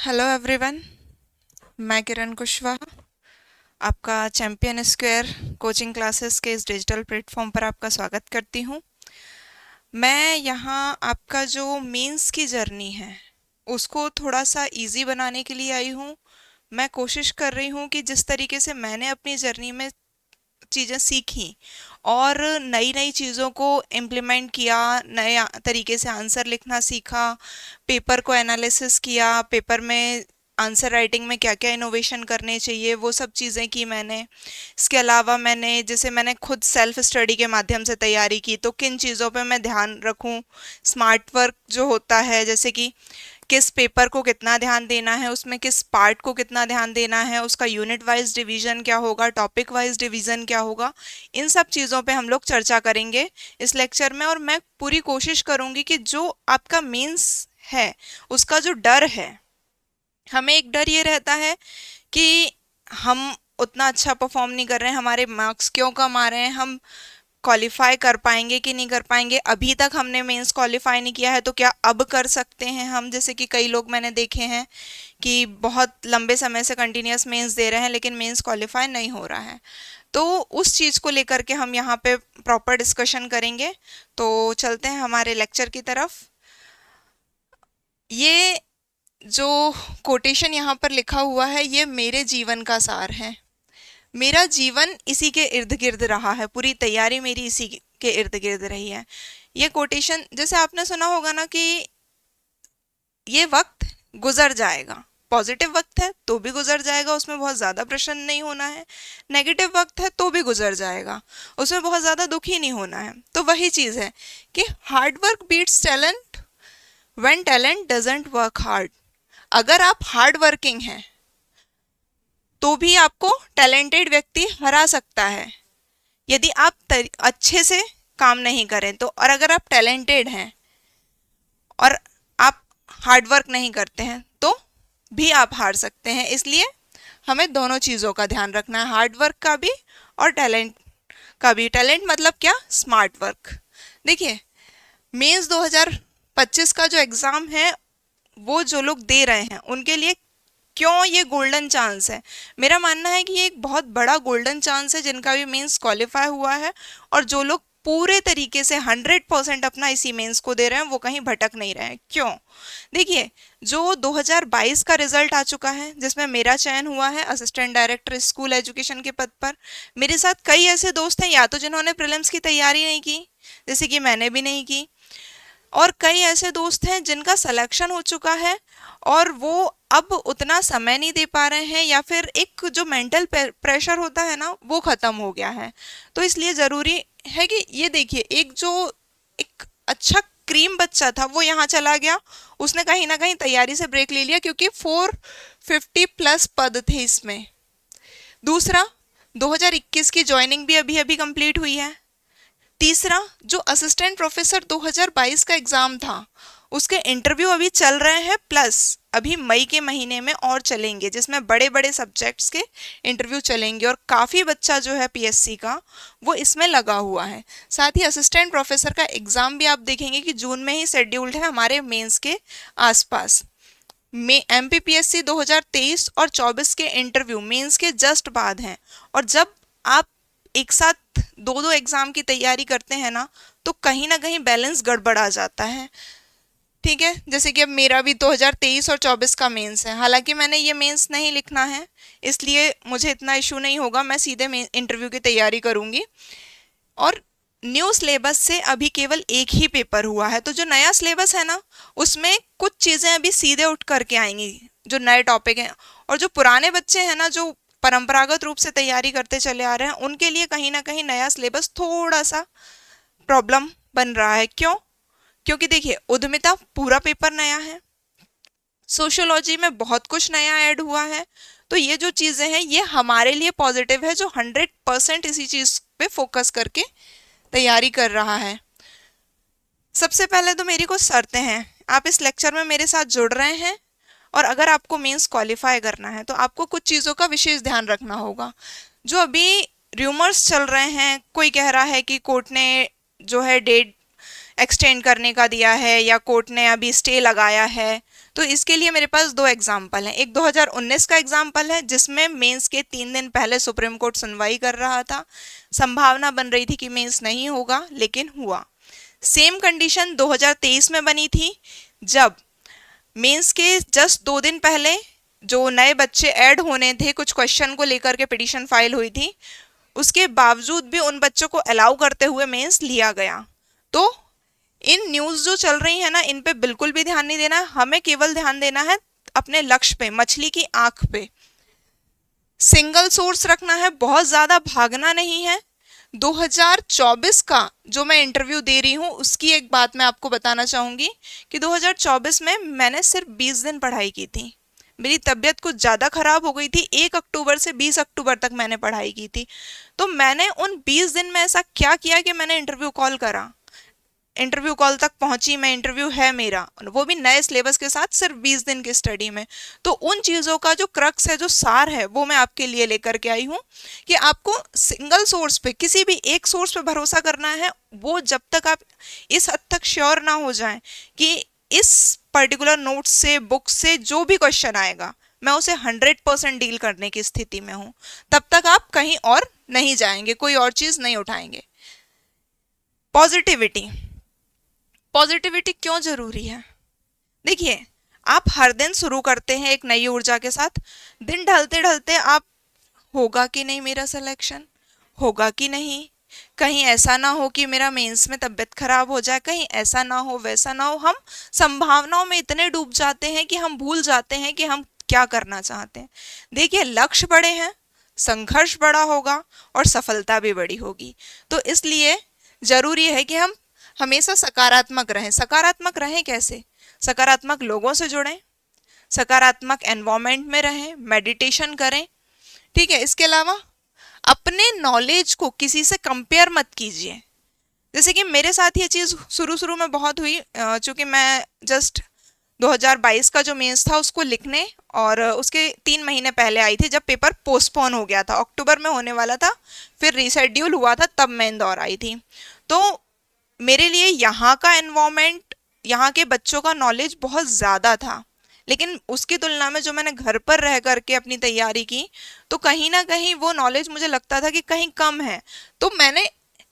Hello everyone. मैं किरण कुशवाहा आपका champion square coaching classes के इस डिजिटल प्लेटफॉर्म पर आपका स्वागत करती हूँ। मैं यहाँ आपका जो मेंस की जर्नी है उसको थोड़ा सा इजी बनाने के लिए आई हूँ। मैं कोशिश कर रही हूँ कि जिस तरीके से मैंने अपनी जर्नी में चीज़ें सीखी और नई नई चीज़ों को इम्प्लीमेंट किया, नए तरीके से आंसर लिखना सीखा, पेपर को एनालिसिस किया, पेपर में आंसर राइटिंग में क्या क्या इनोवेशन करने चाहिए वो सब चीज़ें की मैंने। इसके अलावा मैंने खुद सेल्फ स्टडी के माध्यम से तैयारी की, तो किन चीज़ों पे मैं ध्यान रखूं। स्मार्ट वर्क जो होता है, जैसे कि किस पेपर को कितना ध्यान देना है, उसमें किस पार्ट को कितना ध्यान देना है, उसका यूनिट वाइज डिवीजन क्या होगा, टॉपिक वाइज डिवीजन क्या होगा, इन सब चीज़ों पे हम लोग चर्चा करेंगे इस लेक्चर में। और मैं पूरी कोशिश करूंगी कि जो आपका मेंस है उसका जो डर है, हमें एक डर ये रहता है कि हम उतना अच्छा परफॉर्म नहीं कर रहे हैं, हमारे मार्क्स क्यों कम आ रहे हैं, हम क्वालिफाई कर पाएंगे कि नहीं कर पाएंगे, अभी तक हमने मेंस क्वालिफाई नहीं किया है तो क्या अब कर सकते हैं हम। जैसे कि कई लोग मैंने देखे हैं कि बहुत लंबे समय से कंटिन्यूस मेंस दे रहे हैं लेकिन मेंस क्वालिफाई नहीं हो रहा है। तो उस चीज़ को लेकर के हम यहाँ पे प्रॉपर डिस्कशन करेंगे। तो चलते हैं हमारे लेक्चर की तरफ। ये जो कोटेशन यहाँ पर लिखा हुआ है ये मेरे जीवन का सार है। मेरा जीवन इसी के इर्द गिर्द रहा है, पूरी तैयारी मेरी इसी के इर्द गिर्द रही है। ये कोटेशन जैसे आपने सुना होगा ना कि ये वक्त गुजर जाएगा। पॉजिटिव वक्त है तो भी गुजर जाएगा, उसमें बहुत ज़्यादा प्रसन्न नहीं होना है। नेगेटिव वक्त है तो भी गुजर जाएगा, उसमें बहुत ज़्यादा दुखी नहीं होना है। तो वही चीज़ है कि hard work beats talent when talent doesn't work hard. अगर आप हार्ड वर्किंग हैं तो भी आपको टैलेंटेड व्यक्ति हरा सकता है यदि आप अच्छे से काम नहीं करें तो। और अगर आप टैलेंटेड हैं और आप हार्ड वर्क नहीं करते हैं तो भी आप हार सकते हैं। इसलिए हमें दोनों चीज़ों का ध्यान रखना है, हार्ड वर्क का भी और टैलेंट का भी। टैलेंट मतलब क्या? Smart work. देखिए, मेंस 2025 का जो एग्ज़ाम है वो जो लोग दे रहे हैं उनके लिए क्यों ये गोल्डन चांस है। मेरा मानना है कि ये एक बहुत बड़ा गोल्डन चांस है जिनका भी मेंस क्वालिफाई हुआ है, और जो लोग पूरे तरीके से 100% अपना इसी मेंस को दे रहे हैं वो कहीं भटक नहीं रहे हैं। क्यों? देखिए, जो 2022 का रिजल्ट आ चुका है जिसमें मेरा चयन हुआ है असिस्टेंट डायरेक्टर स्कूल एजुकेशन के पद पर, मेरे साथ कई ऐसे दोस्त हैं या तो जिन्होंने प्रीलिम्स की तैयारी नहीं की, जैसे कि मैंने भी नहीं की, और कई ऐसे दोस्त हैं जिनका सिलेक्शन हो चुका है और वो अब उतना समय नहीं दे पा रहे हैं, या फिर एक जो मेंटल प्रेशर होता है ना वो खत्म हो गया है। तो इसलिए ज़रूरी है कि ये देखिए, एक अच्छा क्रीम बच्चा था वो यहाँ चला गया, उसने कहीं ना कहीं तैयारी से ब्रेक ले लिया क्योंकि 450 प्लस पद थे इसमें। दूसरा, 2021 की ज्वाइनिंग भी अभी अभी कंप्लीट हुई है। तीसरा, जो असिस्टेंट प्रोफेसर 2022 का एग्जाम था उसके इंटरव्यू अभी चल रहे हैं, प्लस अभी मई के महीने में और चलेंगे जिसमें बड़े बड़े सब्जेक्ट्स के इंटरव्यू चलेंगे, और काफ़ी बच्चा जो है पीएससी का वो इसमें लगा हुआ है। साथ ही असिस्टेंट प्रोफेसर का एग्ज़ाम भी आप देखेंगे कि जून में ही शेड्यूल्ड है हमारे मेंस के आसपास। में एमपीपीएससी 2023 और 24 के इंटरव्यू मेंस के जस्ट बाद हैं, और जब आप एक साथ दो दो एग्जाम की तैयारी करते हैं ना तो कहीं ना कहीं बैलेंस गड़बड़ा जाता है। ठीक है, जैसे कि अब मेरा भी 2023 और 24 का मेंस है, हालांकि मैंने ये मेंस नहीं लिखना है इसलिए मुझे इतना इशू नहीं होगा, मैं सीधे इंटरव्यू की तैयारी करूंगी। और न्यू सिलेबस से अभी केवल एक ही पेपर हुआ है, तो जो नया सिलेबस है ना उसमें कुछ चीज़ें अभी सीधे उठ करके आएंगी जो नए टॉपिक हैं, और जो पुराने बच्चे हैं ना जो परंपरागत रूप से तैयारी करते चले आ रहे हैं उनके लिए कहीं ना कहीं नया सिलेबस थोड़ा सा प्रॉब्लम बन रहा है। क्यों? क्योंकि देखिए, उद्यमिता पूरा पेपर नया है, सोशियोलॉजी में बहुत कुछ नया ऐड हुआ है, तो ये जो चीज़ें हैं ये हमारे लिए पॉजिटिव है जो 100% इसी चीज़ पे फोकस करके तैयारी कर रहा है। सबसे पहले तो मेरी कुछ शर्तें हैं, आप इस लेक्चर में मेरे साथ जुड़ रहे हैं और अगर आपको मेंस क्वालिफाई करना है तो आपको कुछ चीज़ों का विशेष ध्यान रखना होगा। जो अभी र्यूमर्स चल रहे हैं, कोई कह रहा है कि कोर्ट ने जो है डेट एक्सटेंड करने का दिया है या कोर्ट ने अभी स्टे लगाया है, तो इसके लिए मेरे पास दो एग्जाम्पल हैं। एक 2019 का एग्जाम्पल है जिसमें मेंस के 3 दिन पहले सुप्रीम कोर्ट सुनवाई कर रहा था, संभावना बन रही थी कि मेंस नहीं होगा, लेकिन हुआ। सेम कंडीशन 2023 में बनी थी, जब मेंस के जस्ट 2 दिन पहले जो नए बच्चे ऐड होने थे, कुछ क्वेश्चन को लेकर के पिटीशन फाइल हुई थी, उसके बावजूद भी उन बच्चों को अलाउ करते हुए मेंस लिया गया। तो इन न्यूज़ जो चल रही है ना, इन पे बिल्कुल भी ध्यान नहीं देना है, हमें केवल ध्यान देना है अपने लक्ष्य पे, मछली की आंख पे। सिंगल सोर्स रखना है, बहुत ज़्यादा भागना नहीं है। 2024 का जो मैं इंटरव्यू दे रही हूँ उसकी एक बात मैं आपको बताना चाहूँगी कि 2024 में मैंने सिर्फ 20 दिन पढ़ाई की थी। मेरी तबीयत कुछ ज़्यादा ख़राब हो गई थी, 1 अक्टूबर से 20 अक्टूबर तक मैंने पढ़ाई की थी। तो मैंने उन 20 दिन में ऐसा क्या किया कि मैंने इंटरव्यू कॉल करा, इंटरव्यू कॉल तक पहुंची मैं, इंटरव्यू है मेरा, वो भी नए सिलेबस के साथ, सिर्फ 20 दिन की स्टडी में। तो उन चीज़ों का जो क्रक्स है, जो सार है, वो मैं आपके लिए लेकर के आई हूँ कि आपको सिंगल सोर्स पे, किसी भी एक सोर्स पे भरोसा करना है। वो जब तक आप इस हद तक श्योर ना हो जाएं कि इस पर्टिकुलर नोट से, बुक से जो भी क्वेश्चन आएगा मैं उसे 100% डील करने की स्थिति में हूँ, तब तक आप कहीं और नहीं जाएंगे, कोई और चीज़ नहीं उठाएंगे। पॉजिटिविटी, पॉजिटिविटी क्यों जरूरी है? देखिए, आप हर दिन शुरू करते हैं एक नई ऊर्जा के साथ, दिन ढलते ढलते आप, होगा कि नहीं मेरा सिलेक्शन, होगा कि नहीं, कहीं ऐसा ना हो कि मेरा मेंस में तबीयत खराब हो जाए, कहीं ऐसा ना हो, वैसा ना हो। हम संभावनाओं में इतने डूब जाते हैं कि हम भूल जाते हैं कि हम क्या करना चाहते हैं। देखिए, लक्ष्य बड़े हैं, संघर्ष बड़ा होगा और सफलता भी बड़ी होगी। तो इसलिए जरूरी है कि हम हमेशा सकारात्मक रहें। सकारात्मक रहें कैसे? सकारात्मक लोगों से जुड़ें, सकारात्मक एनवायरनमेंट में रहें, मेडिटेशन करें, ठीक है। इसके अलावा अपने नॉलेज को किसी से कंपेयर मत कीजिए। जैसे कि मेरे साथ ये चीज़ शुरू शुरू में बहुत हुई, चूँकि मैं जस्ट 2022 का जो मेंस था उसको लिखने और उसके 3 महीने पहले आई थी, जब पेपर पोस्टपोन हो गया था, अक्टूबर में होने वाला था, फिर रीशेड्यूल हुआ था, तब मैं इंदौर आई थी। तो मेरे लिए यहाँ का एनवायरनमेंट, यहाँ के बच्चों का नॉलेज बहुत ज़्यादा था, लेकिन उसकी तुलना में जो मैंने घर पर रह करके अपनी तैयारी की, तो कहीं ना कहीं वो नॉलेज मुझे लगता था कि कहीं कम है। तो मैंने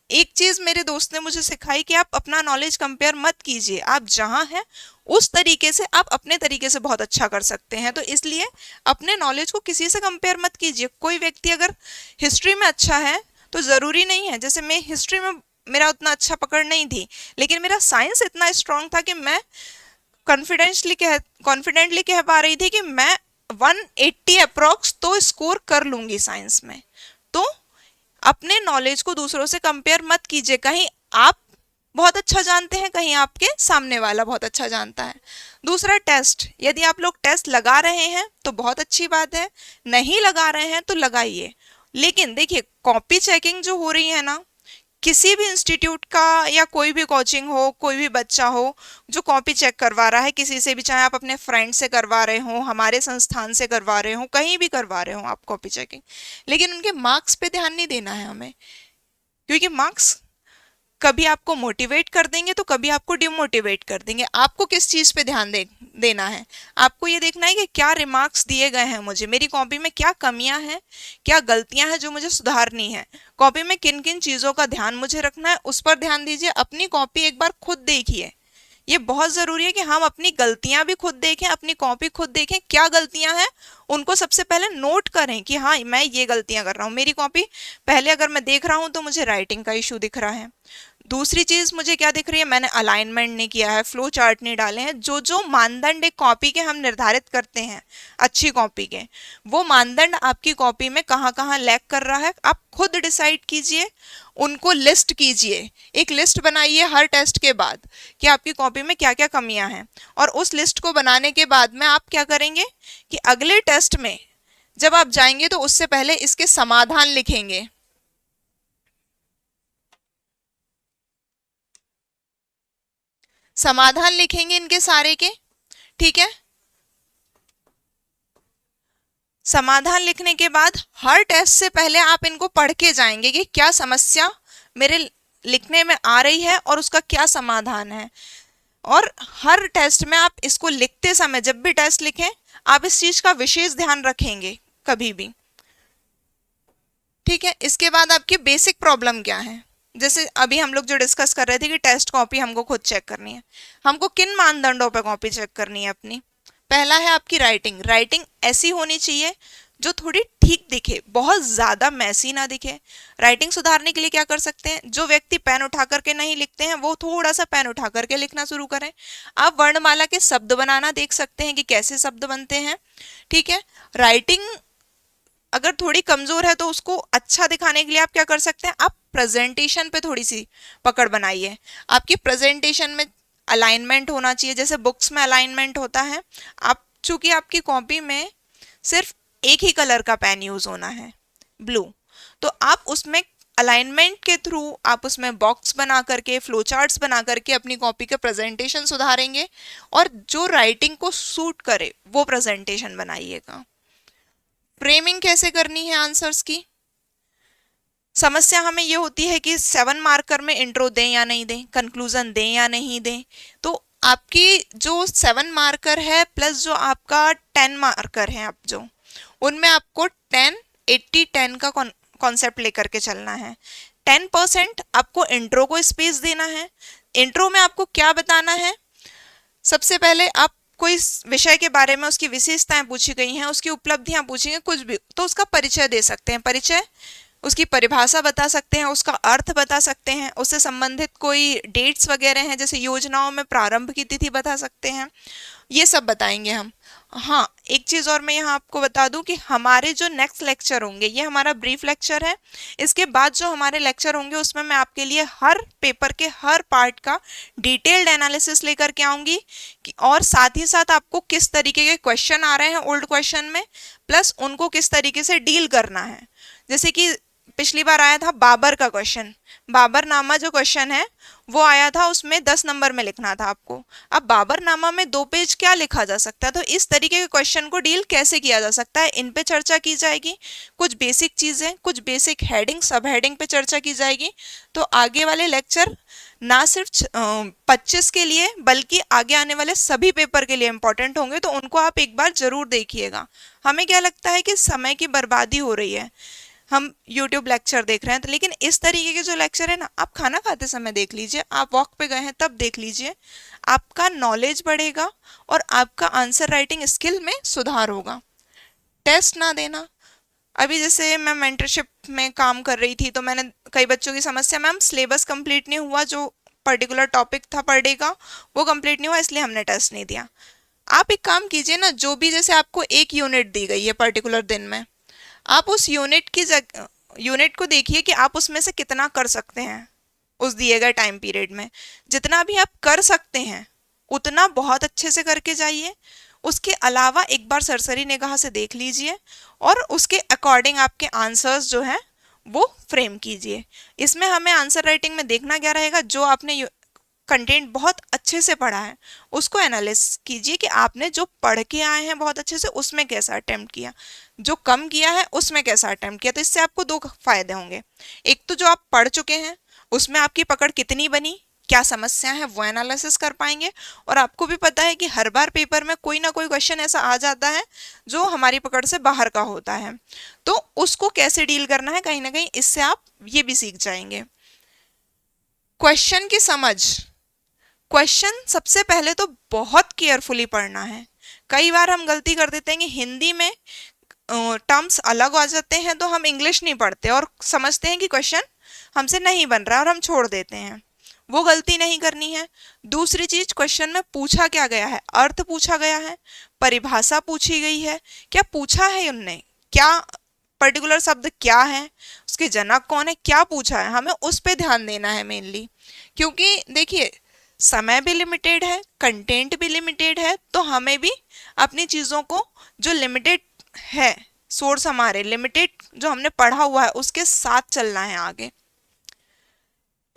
एक चीज़ मेरे दोस्त ने मुझे सिखाई कि आप अपना नॉलेज कंपेयर मत कीजिए, आप जहाँ हैं उस तरीके से आप अपने तरीके से बहुत अच्छा कर सकते हैं। तो इसलिए अपने नॉलेज को किसी से कंपेयर मत कीजिए। कोई व्यक्ति अगर हिस्ट्री में अच्छा है तो ज़रूरी नहीं है, जैसे मैं हिस्ट्री में मेरा उतना अच्छा पकड़ नहीं थी, लेकिन मेरा साइंस इतना स्ट्रांग था कि मैं कॉन्फिडेंटली कह पा रही थी कि मैं 180 अप्रोक्स तो स्कोर कर लूंगी साइंस में। तो अपने नॉलेज को दूसरों से कंपेयर मत कीजिए, कहीं आप बहुत अच्छा जानते हैं, कहीं आपके सामने वाला बहुत अच्छा जानता है। दूसरा, टेस्ट, यदि आप लोग टेस्ट लगा रहे हैं तो बहुत अच्छी बात है, नहीं लगा रहे हैं तो लगाइए। लेकिन देखिए, कॉपी चेकिंग जो हो रही है ना, किसी भी इंस्टीट्यूट का या कोई भी कोचिंग हो, कोई भी बच्चा हो जो कॉपी चेक करवा रहा है किसी से भी, चाहे आप अपने फ्रेंड से करवा रहे हो, हमारे संस्थान से करवा रहे हो, कहीं भी करवा रहे हो आप कॉपी चेकिंग, लेकिन उनके मार्क्स पे ध्यान नहीं देना है हमें, क्योंकि मार्क्स कभी आपको मोटिवेट कर देंगे तो कभी आपको डिमोटिवेट कर देंगे। आपको किस चीज़ पे ध्यान देना है? आपको ये देखना है कि क्या रिमार्क्स दिए गए हैं मुझे, मेरी कॉपी में क्या कमियां हैं, क्या गलतियां हैं जो मुझे सुधारनी है, कॉपी में किन किन चीज़ों का ध्यान मुझे रखना है, उस पर ध्यान दीजिए। अपनी कॉपी एक बार खुद देखिए, ये बहुत ज़रूरी है कि हम अपनी गलतियां भी खुद देखें, अपनी कॉपी खुद देखें, क्या गलतियां हैं उनको सबसे पहले नोट करें कि हाँ मैं ये गलतियां कर रहा हूँ। मेरी कॉपी पहले अगर मैं देख रहा हूँ तो मुझे राइटिंग का इशू दिख रहा है। दूसरी चीज मुझे क्या दिख रही है, मैंने अलाइनमेंट नहीं किया है, फ्लो चार्ट नहीं डाले हैं। जो जो मानदंड एक कॉपी के हम निर्धारित करते हैं अच्छी कॉपी के, वो मानदंड आपकी कॉपी में कहाँ कहाँ लैक कर रहा है आप खुद डिसाइड कीजिए, उनको लिस्ट कीजिए। एक लिस्ट बनाइए हर टेस्ट के बाद कि आपकी कॉपी में क्या क्या कमियां हैं, और उस लिस्ट को बनाने के बाद में आप क्या करेंगे कि अगले टेस्ट में जब आप जाएंगे तो उससे पहले इसके समाधान लिखेंगे। समाधान लिखेंगे इनके सारे के, ठीक है। समाधान लिखने के बाद हर टेस्ट से पहले आप इनको पढ़ के जाएंगे कि क्या समस्या मेरे लिखने में आ रही है और उसका क्या समाधान है। और हर टेस्ट में आप इसको लिखते समय, जब भी टेस्ट लिखें, आप इस चीज का विशेष ध्यान रखेंगे कभी भी। ठीक है, इसके बाद आपकी बेसिक प्रॉब्लम क्या है, जैसे अभी हम लोग जो डिस्कस कर रहे थे कि टेस्ट कॉपी हमको खुद चेक करनी है। हमको किन मानदंडों पे कॉपी चेक करनी है अपनी? पहला है आपकी राइटिंग। राइटिंग ऐसी होनी चाहिए जो थोड़ी ठीक दिखे, बहुत ज्यादा मैसी ना दिखे। राइटिंग सुधारने के लिए क्या कर सकते हैं, जो व्यक्ति पेन उठा करके नहीं लिखते हैं वो थोड़ा सा पेन उठा करके लिखना शुरू करें। आप वर्णमाला के शब्द बनाना देख सकते हैं कि कैसे शब्द बनते हैं। ठीक है, राइटिंग अगर थोड़ी कमजोर है तो उसको अच्छा दिखाने के लिए आप क्या कर सकते हैं, आप प्रेजेंटेशन पे थोड़ी सी पकड़ बनाइए। आपकी प्रेजेंटेशन में अलाइनमेंट होना चाहिए, जैसे बुक्स में अलाइनमेंट होता है। आप चूंकि आपकी कॉपी में सिर्फ एक ही कलर का पेन यूज होना है, ब्लू, तो आप उसमें अलाइनमेंट के थ्रू आप उसमें बॉक्स बना करके, फ्लो चार्ट्स बना करके अपनी कॉपी का प्रेजेंटेशन सुधारेंगे, और जो राइटिंग को सूट करे वो प्रेजेंटेशन बनाइएगा। फ्रेमिंग कैसे करनी है आंसर्स की? समस्या हमें ये होती है कि 7 मार्कर में इंट्रो दें या नहीं दें, कंक्लूजन दें या नहीं दें। तो आपकी जो 7 मार्कर है प्लस जो आपका 10 मार्कर है, आप जो उनमें आपको 10 80 10 का कॉन्सेप्ट लेकर के चलना है। 10% आपको इंट्रो को स्पेस देना है। इंट्रो में आपको क्या बताना है? सबसे पहले आप कोई विषय के बारे में, उसकी विशेषताएं पूछी गई हैं, उसकी उपलब्धियां पूछी गई, कुछ भी, तो उसका परिचय दे सकते हैं। परिचय, उसकी परिभाषा बता सकते हैं, उसका अर्थ बता सकते हैं, उससे संबंधित कोई डेट्स वगैरह हैं, जैसे योजनाओं में प्रारंभ की तिथि बता सकते हैं, ये सब बताएंगे हम। हाँ, एक चीज और मैं यहाँ आपको बता दूं कि हमारे जो नेक्स्ट लेक्चर होंगे, ये हमारा ब्रीफ लेक्चर है। इसके बाद जो हमारे लेक्चर होंगे उसमें मैं आपके लिए हर पेपर के हर पार्ट का डिटेल्ड एनालिसिस लेकर के आऊंगी, और साथ ही साथ आपको किस तरीके के क्वेश्चन आ रहे हैं ओल्ड क्वेश्चन में, प्लस उनको किस तरीके से डील करना है। जैसे कि पिछली बार आया था बाबर का क्वेश्चन, बाबरनामा जो क्वेश्चन है वो आया था, उसमें 10 नंबर में लिखना था आपको। अब बाबरनामा में 2 पेज क्या लिखा जा सकता है, तो इस तरीके के क्वेश्चन को डील कैसे किया जा सकता है, इन पे चर्चा की जाएगी। कुछ बेसिक चीजें, कुछ बेसिक हेडिंग, सब हेडिंग पे चर्चा की जाएगी। तो आगे वाले लेक्चर ना सिर्फ 25 के लिए बल्कि आगे आने वाले सभी पेपर के लिए इंपॉर्टेंट होंगे, तो उनको आप एक बार जरूर देखिएगा। हमें क्या लगता है कि समय की बर्बादी हो रही है, हम YouTube लेक्चर देख रहे हैं, तो लेकिन इस तरीके के जो लेक्चर है ना, आप खाना खाते समय देख लीजिए, आप वॉक पे गए हैं तब देख लीजिए, आपका नॉलेज बढ़ेगा और आपका आंसर राइटिंग स्किल में सुधार होगा। टेस्ट ना देना। अभी जैसे मैं मेंटरशिप में काम कर रही थी, तो मैंने कई बच्चों की समस्या, मैम सिलेबस कंप्लीट नहीं हुआ, जो पर्टिकुलर टॉपिक था पर डे का वो कंप्लीट नहीं हुआ, इसलिए हमने टेस्ट नहीं दिया। आप एक काम कीजिए ना, जो भी, जैसे आपको एक यूनिट दी गई है पर्टिकुलर दिन में, आप उस यूनिट को देखिए कि आप उसमें से कितना कर सकते हैं उस दिए गए टाइम पीरियड में। जितना भी आप कर सकते हैं उतना बहुत अच्छे से करके जाइए। उसके अलावा एक बार सरसरी निगाह से देख लीजिए और उसके अकॉर्डिंग आपके आंसर्स जो हैं वो फ्रेम कीजिए। इसमें हमें आंसर राइटिंग में देखना क्या रहेगा, जो आपने कंटेंट बहुत अच्छे से पढ़ा है उसको एनालिस कीजिए कि आपने जो पढ़ के आए हैं बहुत अच्छे से, उसमें कैसा अटेम्प्ट किया, जो कम किया है उसमें कैसा अटेम्प्ट किया। तो इससे आपको 2 फायदे होंगे। एक तो जो आप पढ़ चुके हैं उसमें आपकी पकड़ कितनी बनी, क्या समस्या है, वो एनालिसिस कर पाएंगे। और आपको भी पता है कि हर बार पेपर में कोई ना कोई क्वेश्चन ऐसा आ जाता है जो हमारी पकड़ से बाहर का होता है, तो उसको कैसे डील करना है, कहीं ना कहीं इससे आप ये भी सीख जाएंगे। क्वेश्चन की समझ, क्वेश्चन सबसे पहले तो बहुत केयरफुली पढ़ना है। कई बार हम गलती कर देते हैं कि हिंदी में टर्म्स अलग आ जाते हैं तो हम इंग्लिश नहीं पढ़ते और समझते हैं कि क्वेश्चन हमसे नहीं बन रहा और हम छोड़ देते हैं। वो गलती नहीं करनी है। दूसरी चीज, क्वेश्चन में पूछा क्या गया है, अर्थ पूछा गया है, परिभाषा पूछी गई है, क्या पूछा है उनने, क्या पर्टिकुलर शब्द क्या है, उसके जनक कौन है, क्या पूछा है, हमें उस पर ध्यान देना है मेनली। क्योंकि देखिए समय भी लिमिटेड है, कंटेंट भी लिमिटेड है, तो हमें भी अपनी चीज़ों को, जो लिमिटेड है सोर्स, हमारे लिमिटेड जो हमने पढ़ा हुआ है उसके साथ चलना है आगे।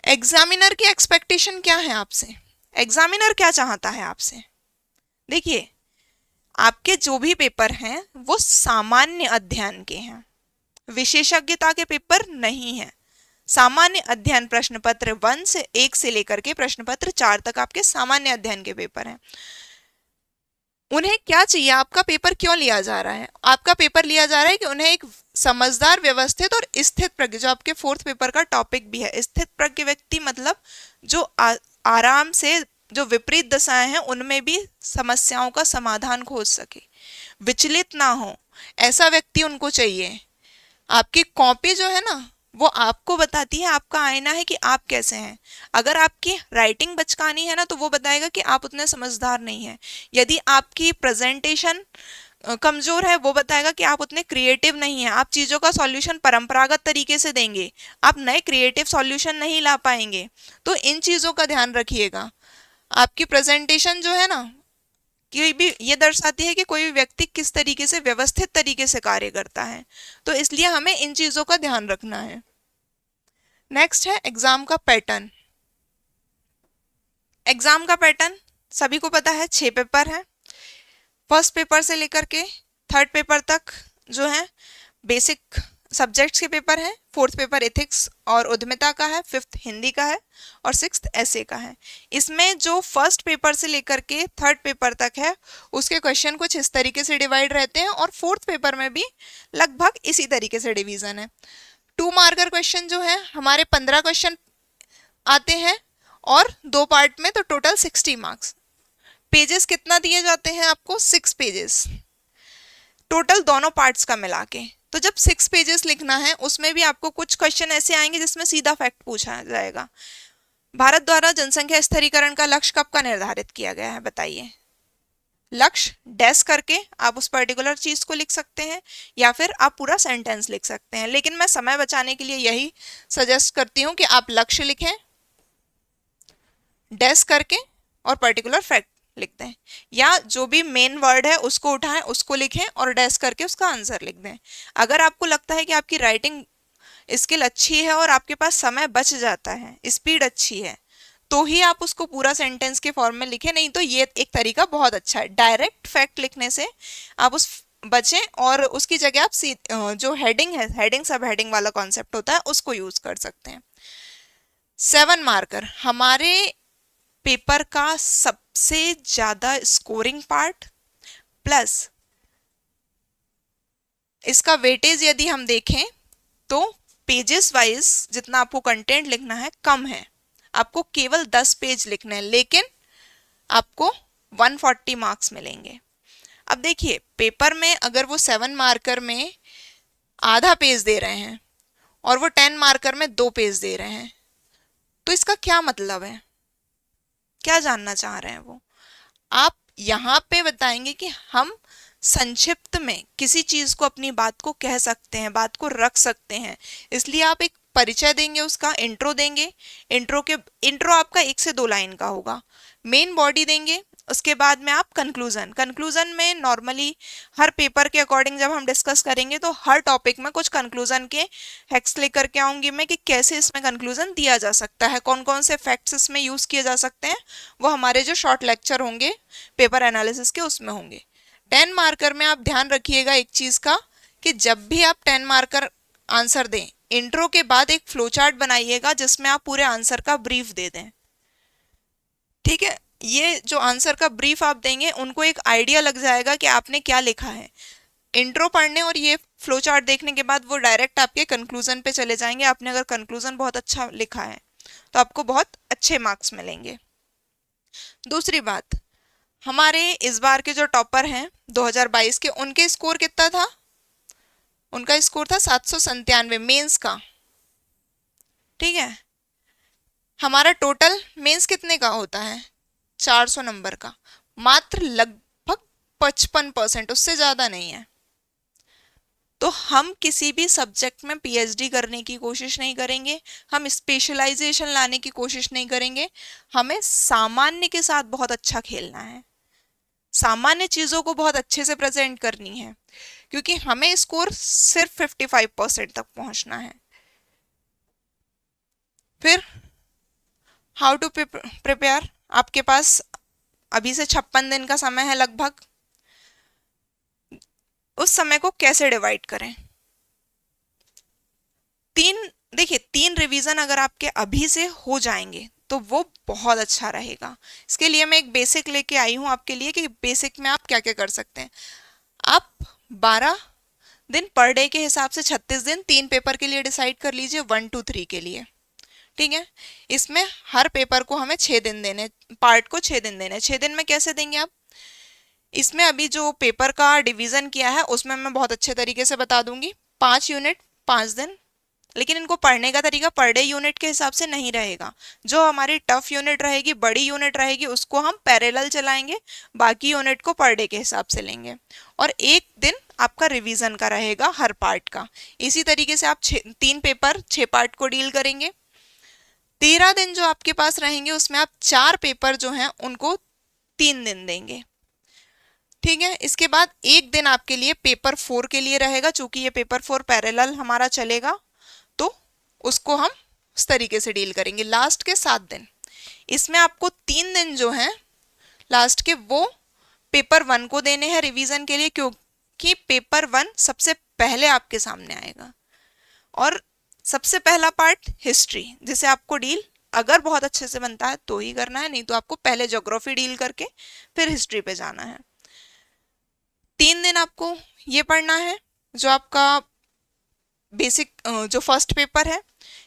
एग्जामिनर की एक्सपेक्टेशन क्या है आपसे, एग्जामिनर क्या चाहता है आपसे? देखिए, आपके जो भी पेपर हैं वो सामान्य अध्ययन के हैं, विशेषज्ञता के पेपर नहीं हैं। सामान्य अध्ययन प्रश्न पत्र 1 से लेकर के प्रश्न पत्र 4 तक आपके सामान्य अध्ययन के पेपर हैं। उन्हें क्या चाहिए, आपका पेपर क्यों लिया जा रहा है? आपका पेपर लिया जा रहा है कि उन्हें एक समझदार, व्यवस्थित और स्थित प्रज्ञ, जो आपके फोर्थ पेपर का टॉपिक भी है, स्थित प्रज्ञ व्यक्ति मतलब जो आराम से, जो विपरीत दशाएं हैं उनमें भी समस्याओं का समाधान खोज सके, विचलित ना हो, ऐसा व्यक्ति उनको चाहिए। आपकी कॉपी जो है ना, वो आपको बताती है, आपका आईना है कि आप कैसे हैं। अगर आपकी राइटिंग बचकानी है ना, तो वो बताएगा कि आप उतने समझदार नहीं हैं। यदि आपकी प्रेजेंटेशन कमजोर है, वो बताएगा कि आप उतने क्रिएटिव नहीं हैं। आप चीज़ों का सॉल्यूशन परंपरागत तरीके से देंगे, आप नए क्रिएटिव सॉल्यूशन नहीं ला पाएंगे। तो इन चीज़ों का ध्यान रखिएगा। आपकी प्रेजेंटेशन जो है ना, कि भी ये दर्शाती है कि कोई भी व्यक्ति किस तरीके से, व्यवस्थित तरीके से कार्य करता है। तो इसलिए हमें इन चीज़ों का ध्यान रखना है। नेक्स्ट है एग्जाम का पैटर्न। एग्जाम का पैटर्न सभी को पता है, 6 पेपर है। फर्स्ट पेपर से लेकर के थर्ड पेपर तक जो है बेसिक सब्जेक्ट्स के पेपर हैं। फोर्थ पेपर एथिक्स और उद्यमिता का है, फिफ्थ हिंदी का है और सिक्स्थ ऐसे का है। इसमें जो फर्स्ट पेपर से लेकर के थर्ड पेपर तक है, उसके क्वेश्चन कुछ इस तरीके से डिवाइड रहते हैं और फोर्थ पेपर में भी लगभग इसी तरीके से डिवीजन है। 2 मार्कर क्वेश्चन जो है हमारे 15 क्वेश्चन आते हैं और 2 पार्ट में, तो टोटल 60 मार्क्स। पेजेस कितना दिए जाते हैं आपको? 6 पेजेस टोटल दोनों पार्ट्स का मिला के। तो जब 6 पेजेस लिखना है, उसमें भी आपको कुछ क्वेश्चन ऐसे आएंगे जिसमें सीधा फैक्ट पूछा जाएगा। भारत द्वारा जनसंख्या स्थिरीकरण का लक्ष्य कब का निर्धारित किया गया है, बताइए। लक्ष्य डैश करके आप उस पर्टिकुलर चीज को लिख सकते हैं, या फिर आप पूरा सेंटेंस लिख सकते हैं, लेकिन मैं समय बचाने के लिए यही सजेस्ट करती हूँ कि आप लक्ष्य लिखें डैश करके और पर्टिकुलर फैक्ट लिख दें, या जो भी मेन वर्ड है उसको उठाएं, उसको लिखें और डैश करके उसका आंसर लिख दें। अगर आपको लगता है कि आपकी राइटिंग स्किल अच्छी है और आपके पास समय बच जाता है, स्पीड अच्छी है, तो ही आप उसको पूरा सेंटेंस के फॉर्म में लिखें। नहीं तो ये एक तरीका बहुत अच्छा है, डायरेक्ट फैक्ट लिखने से आप उस बचें और उसकी जगह आप जो हेडिंग है, हेडिंग सब हेडिंग वाला कॉन्सेप्ट होता है, उसको यूज कर सकते हैं। 7 मार्कर हमारे पेपर का सबसे ज्यादा स्कोरिंग पार्ट, प्लस इसका वेटेज यदि हम देखें तो पेजेस वाइज जितना आपको कंटेंट लिखना है कम है, आपको केवल 10 पेज लिखने हैं, लेकिन आपको 140 मार्क्स मिलेंगे। अब देखिए, पेपर में अगर वो 7 मार्कर में आधा पेज दे रहे हैं और वो 10 मार्कर में 2 पेज दे रहे हैं, तो इसका क्या मतलब है, क्या जानना चाह रहे हैं वो? आप यहाँ पे बताएंगे कि हम संक्षिप्त में किसी चीज को, अपनी बात को कह सकते हैं, बात को रख सकते हैं। इसलिए आप एक परिचय देंगे, उसका इंट्रो देंगे। इंट्रो आपका 1 से 2 लाइन का होगा। मेन बॉडी देंगे, उसके बाद में आप कंक्लूजन में नॉर्मली हर पेपर के अकॉर्डिंग जब हम डिस्कस करेंगे तो हर टॉपिक में कुछ कंक्लूजन के हैक्स लेकर के आऊंगी मैं कि कैसे इसमें कंक्लूजन दिया जा सकता है, कौन कौन से फैक्ट्स इसमें यूज किए जा सकते हैं। वो हमारे जो शॉर्ट लेक्चर होंगे पेपर एनालिसिस के, उसमें होंगे। 10 मार्कर में आप ध्यान रखिएगा एक चीज का, कि जब भी आप 10 मार्कर आंसर दें, इंट्रो के बाद एक फ्लो चार्ट बनाइएगा जिसमें आप पूरे आंसर का ब्रीफ दे दें। ठीक है, ये जो आंसर का ब्रीफ आप देंगे, उनको एक आइडिया लग जाएगा कि आपने क्या लिखा है। इंट्रो पढ़ने और ये फ्लो चार्ट देखने के बाद वो डायरेक्ट आपके कंक्लूजन पे चले जाएंगे। आपने अगर कंक्लूजन बहुत अच्छा लिखा है तो आपको बहुत अच्छे मार्क्स मिलेंगे। दूसरी बात, हमारे इस बार के जो टॉपर हैं 2022 के, उनके स्कोर कितना था? उनका स्कोर था 797 मेंस का। ठीक है, हमारा टोटल मेंस कितने का होता है? 400 नंबर का। मात्र लगभग 55%, उससे ज्यादा नहीं है। तो हम किसी भी सब्जेक्ट में पीएचडी करने की कोशिश नहीं करेंगे, हम स्पेशलाइजेशन लाने की कोशिश नहीं करेंगे। हमें सामान्य के साथ बहुत अच्छा खेलना है, सामान्य चीजों को बहुत अच्छे से प्रेजेंट करनी है, क्योंकि हमें स्कोर सिर्फ 55% तक पहुंचना है। फिर हाउ टू प्रिपेयर, आपके पास अभी से 56 दिन का समय है लगभग। उस समय को कैसे डिवाइड करें? 3 देखिए 3 रिवीजन अगर आपके अभी से हो जाएंगे तो वो बहुत अच्छा रहेगा। इसके लिए मैं एक बेसिक लेके आई हूँ आपके लिए कि बेसिक में आप क्या क्या कर सकते हैं। आप 12 दिन पर डे के हिसाब से 36 दिन 3 पेपर के लिए डिसाइड कर लीजिए, 1 2 3 के लिए। ठीक है, इसमें हर पेपर को हमें 6 दिन देने, पार्ट को 6 दिन देने। 6 दिन में कैसे देंगे आप, इसमें अभी जो पेपर का डिवीजन किया है उसमें मैं बहुत अच्छे तरीके से बता दूंगी। 5 यूनिट 5 दिन, लेकिन इनको पढ़ने का तरीका पर डे यूनिट के हिसाब से नहीं रहेगा। जो हमारी टफ यूनिट रहेगी, बड़ी यूनिट रहेगी, उसको हम पैरेलल चलाएंगे, बाकी यूनिट को पर डे के हिसाब से लेंगे। और 1 दिन आपका रिवीजन का रहेगा हर पार्ट का। इसी तरीके से आप 3 पेपर 6 पार्ट को डील करेंगे। 13 दिन जो आपके पास रहेंगे उसमें आप 4 पेपर जो हैं उनको 3 दिन देंगे। ठीक है, इसके बाद 1 दिन आपके लिए पेपर 4 के लिए रहेगा, चूंकि ये पेपर 4 पैरेलल हमारा चलेगा तो उसको हम इस तरीके से डील करेंगे। लास्ट के 7 दिन, इसमें आपको 3 दिन जो हैं लास्ट के वो पेपर 1 को देने हैं रिवीजन के लिए, क्योंकि पेपर 1 सबसे पहले आपके सामने आएगा। और सबसे पहला पार्ट हिस्ट्री, जिसे आपको डील अगर बहुत अच्छे से बनता है तो ही करना है, नहीं तो आपको पहले ज्योग्राफी डील करके फिर हिस्ट्री पे जाना है। 3 दिन आपको ये पढ़ना है जो आपका बेसिक जो फर्स्ट पेपर है।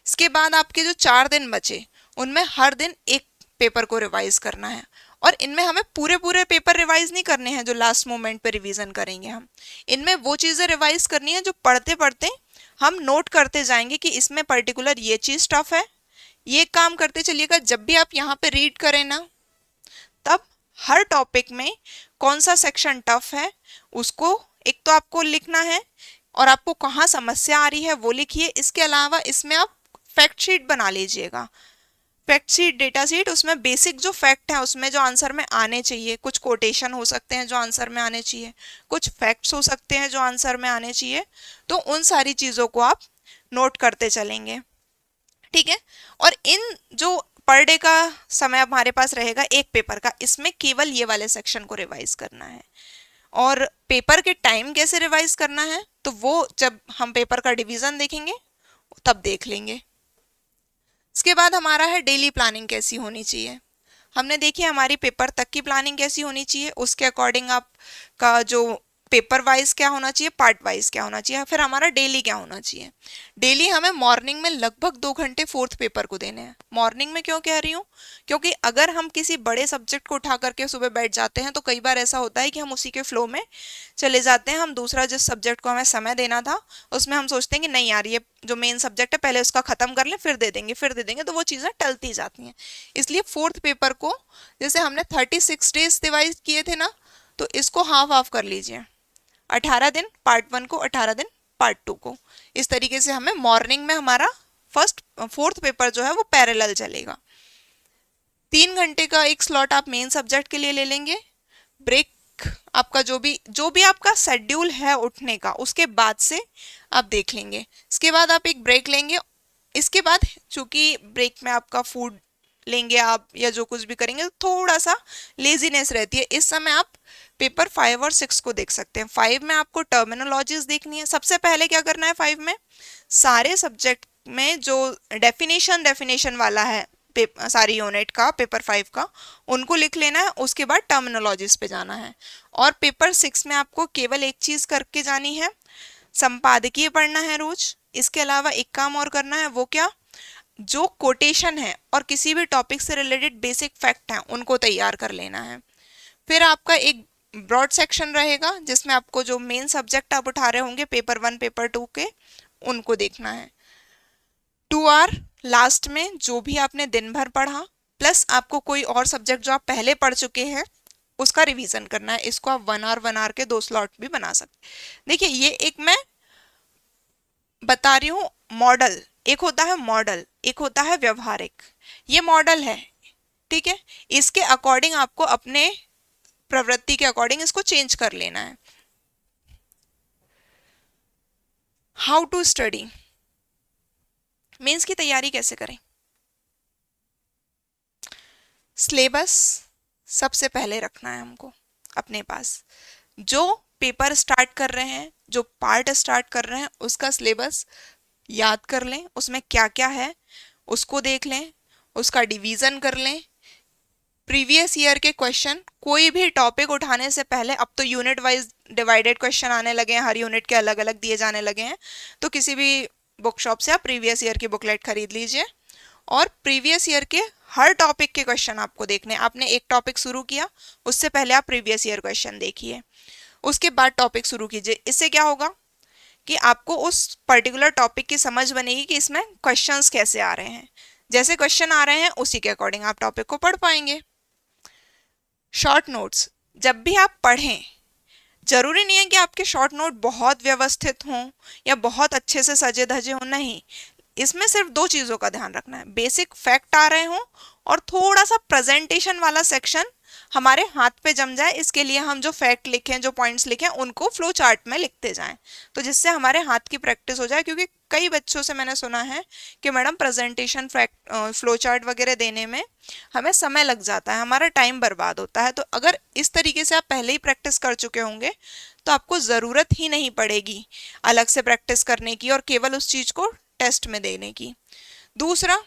इसके बाद आपके जो 4 दिन बचे उनमें हर दिन एक पेपर को रिवाइज करना है। और इनमें हमें पूरे पूरे पेपर रिवाइज नहीं करने हैं जो लास्ट मोमेंट पे रिवीजन करेंगे हम। इनमें वो चीज़ें रिवाइज करनी है जो पढ़ते पढ़ते हम नोट करते जाएंगे कि इसमें पर्टिकुलर ये चीज़ टफ है। ये काम करते चलिएगा, जब भी आप यहाँ पे रीड करें ना, तब हर टॉपिक में कौन सा सेक्शन टफ है उसको एक तो आपको लिखना है, और आपको कहाँ समस्या आ रही है वो लिखिए। इसके अलावा इसमें आप फैक्ट शीट बना लीजिएगा, फैक्ट शीट, डेटा शीट। उसमें बेसिक जो फैक्ट है उसमें जो आंसर में आने चाहिए, कुछ कोटेशन हो सकते हैं जो आंसर में आने चाहिए, कुछ फैक्ट्स हो सकते हैं जो आंसर में आने चाहिए, तो उन सारी चीज़ों को आप नोट करते चलेंगे। ठीक है, और इन जो पर डे का समय हमारे पास रहेगा एक पेपर का, इसमें केवल ये वाले सेक्शन को रिवाइज करना है। और पेपर के टाइम कैसे रिवाइज करना है तो वो जब हम पेपर का डिवीजन देखेंगे तब देख लेंगे। इसके बाद हमारा है डेली प्लानिंग कैसी होनी चाहिए। हमने देखी हमारी पेपर तक की प्लानिंग कैसी होनी चाहिए, उसके अकॉर्डिंग आपका जो पेपर वाइज क्या होना चाहिए, पार्ट वाइज क्या होना चाहिए, फिर हमारा डेली क्या होना चाहिए। डेली हमें मॉर्निंग में लगभग 2 घंटे फोर्थ पेपर को देने हैं। मॉर्निंग में क्यों कह रही हूँ, क्योंकि अगर हम किसी बड़े सब्जेक्ट को उठा करके सुबह बैठ जाते हैं तो कई बार ऐसा होता है कि हम उसी के फ्लो में चले जाते हैं। हम दूसरा जिस सब्जेक्ट को हमें समय देना था उसमें हम सोचते हैं कि नहीं यार ये जो मेन सब्जेक्ट है पहले उसका खत्म कर लें फिर दे देंगे फिर दे देंगे, तो वो चीज़ें टलती जाती हैं। इसलिए फोर्थ पेपर को जैसे हमने 36 डेज डिवाइड किए थे ना, तो इसको हाफ हाफ कर लीजिए। 18 दिन पार्ट 1 को, 18 दिन पार्ट 2 को। इस तरीके से हमें मॉर्निंग में हमारा फोर्थ पेपर जो है वो पैरेलल चलेगा। 3 घंटे का एक स्लॉट आप मेन सब्जेक्ट के लिए ले लेंगे। ब्रेक आपका जो भी आपका शेड्यूल है उठने का उसके बाद से आप देख लेंगे। इसके बाद आप एक ब्रेक लेंगे। इसके बाद चूंकि ब्रेक में आपका फूड लेंगे आप या जो कुछ भी करेंगे तो थोड़ा सा लेजीनेस रहती है, इस समय आप पेपर 5 और 6 को देख सकते हैं। 5 में आपको टर्मिनोलॉजीज देखनी है। सबसे पहले क्या करना है, 5 में सारे सब्जेक्ट में जो डेफिनेशन वाला है सारी यूनिट का पेपर 5 का, उनको लिख लेना है। उसके बाद टर्मिनोलॉजीज पे जाना है। और पेपर 6 में आपको केवल एक चीज करके जानी है, संपादकीय पढ़ना है रोज। इसके अलावा एक काम और करना है, वो क्या, जो कोटेशन है और किसी भी टॉपिक से रिलेटेड बेसिक फैक्ट हैं उनको तैयार कर लेना है। फिर आपका एक ब्रॉड सेक्शन रहेगा जिसमें आपको जो मेन सब्जेक्ट आप उठा रहे होंगे पेपर 1 पेपर 2 के, उनको देखना है। 2 आवर लास्ट में जो भी आपने दिन भर पढ़ा प्लस आपको कोई और सब्जेक्ट जो आप पहले पढ़ चुके हैं उसका रिवीजन करना है। इसको आप 1 आवर के 2 स्लॉट भी बना सकते। देखिए ये एक मैं बता रही हूँ मॉडल, एक होता है मॉडल, एक होता है व्यवहारिक। ये मॉडल है, ठीक है, इसके अकॉर्डिंग आपको अपने प्रवृत्ति के अकॉर्डिंग इसको चेंज कर लेना है। हाउ टू स्टडी, मेंस की तैयारी कैसे करें। सिलेबस सबसे पहले रखना है हमको अपने पास। जो पेपर स्टार्ट कर रहे हैं, जो पार्ट स्टार्ट कर रहे हैं, उसका सिलेबस याद कर लें उसमें क्या क्या है, उसको देख लें, उसका डिवीजन कर लें। प्रीवियस ईयर के क्वेश्चन कोई भी टॉपिक उठाने से पहले, अब तो यूनिट वाइज डिवाइडेड क्वेश्चन आने लगे हैं, हर यूनिट के अलग अलग दिए जाने लगे हैं, तो किसी भी बुक शॉप से आप प्रीवियस ईयर की बुकलेट खरीद लीजिए और प्रीवियस ईयर के हर टॉपिक के क्वेश्चन आपको देखने। आपने एक टॉपिक शुरू किया, उससे पहले आप प्रीवियस ईयर क्वेश्चन देखिए, उसके बाद टॉपिक शुरू कीजिए। इससे क्या होगा कि आपको उस पर्टिकुलर टॉपिक की समझ बनेगी कि इसमें क्वेश्चंस कैसे आ रहे हैं। जैसे क्वेश्चन आ रहे हैं उसी के अकॉर्डिंग आप टॉपिक को पढ़ पाएंगे। शॉर्ट नोट्स जब भी आप पढ़ें, जरूरी नहीं है कि आपके शॉर्ट नोट बहुत व्यवस्थित हों या बहुत अच्छे से सजे धजे हों, नहीं। इसमें सिर्फ दो चीज़ों का ध्यान रखना है, बेसिक फैक्ट आ रहे हों और थोड़ा सा प्रेजेंटेशन वाला सेक्शन हमारे हाथ पे जम जाए। इसके लिए हम जो फैक्ट लिखें, जो पॉइंट्स लिखें, उनको फ्लो चार्ट में लिखते जाएं, तो जिससे हमारे हाथ की प्रैक्टिस हो जाए। क्योंकि कई बच्चों से मैंने सुना है कि मैडम प्रेजेंटेशन फ्लो चार्ट वगैरह देने में हमें समय लग जाता है, हमारा टाइम बर्बाद होता है। तो अगर इस तरीके से आप पहले ही प्रैक्टिस कर चुके होंगे तो आपको ज़रूरत ही नहीं पड़ेगी अलग से प्रैक्टिस करने की और केवल उस चीज़ को टेस्ट में देने की। दूसरा,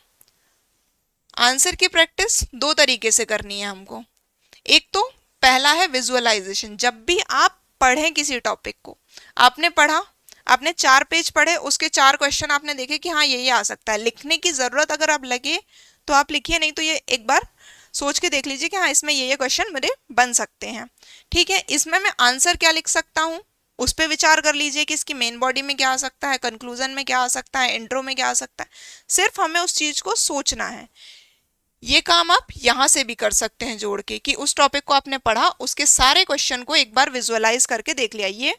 आंसर की प्रैक्टिस दो तरीके से करनी है हमको। एक तो पहला है विजुअलाइजेशन। जब भी आप पढ़ें किसी टॉपिक को, आपने पढ़ा, आपने 4 पेज पढ़े, उसके 4 क्वेश्चन आपने देखे कि हाँ ये आ सकता है, लिखने की जरूरत अगर आप लगे तो आप लिखिए, नहीं तो ये एक बार सोच के देख लीजिए कि हाँ इसमें ये क्वेश्चन मेरे बन सकते हैं। ठीक है, इसमें मैं आंसर क्या लिख सकता हूँ उस पर विचार कर लीजिए कि इसकी मेन बॉडी में क्या आ सकता है, कंक्लूजन में क्या आ सकता है, इंट्रो में क्या आ सकता है। सिर्फ हमें उस चीज को सोचना है। ये काम आप यहाँ से भी कर सकते हैं जोड़ के, कि उस टॉपिक को आपने पढ़ा, उसके सारे क्वेश्चन को एक बार विजुअलाइज करके देख लिया। ये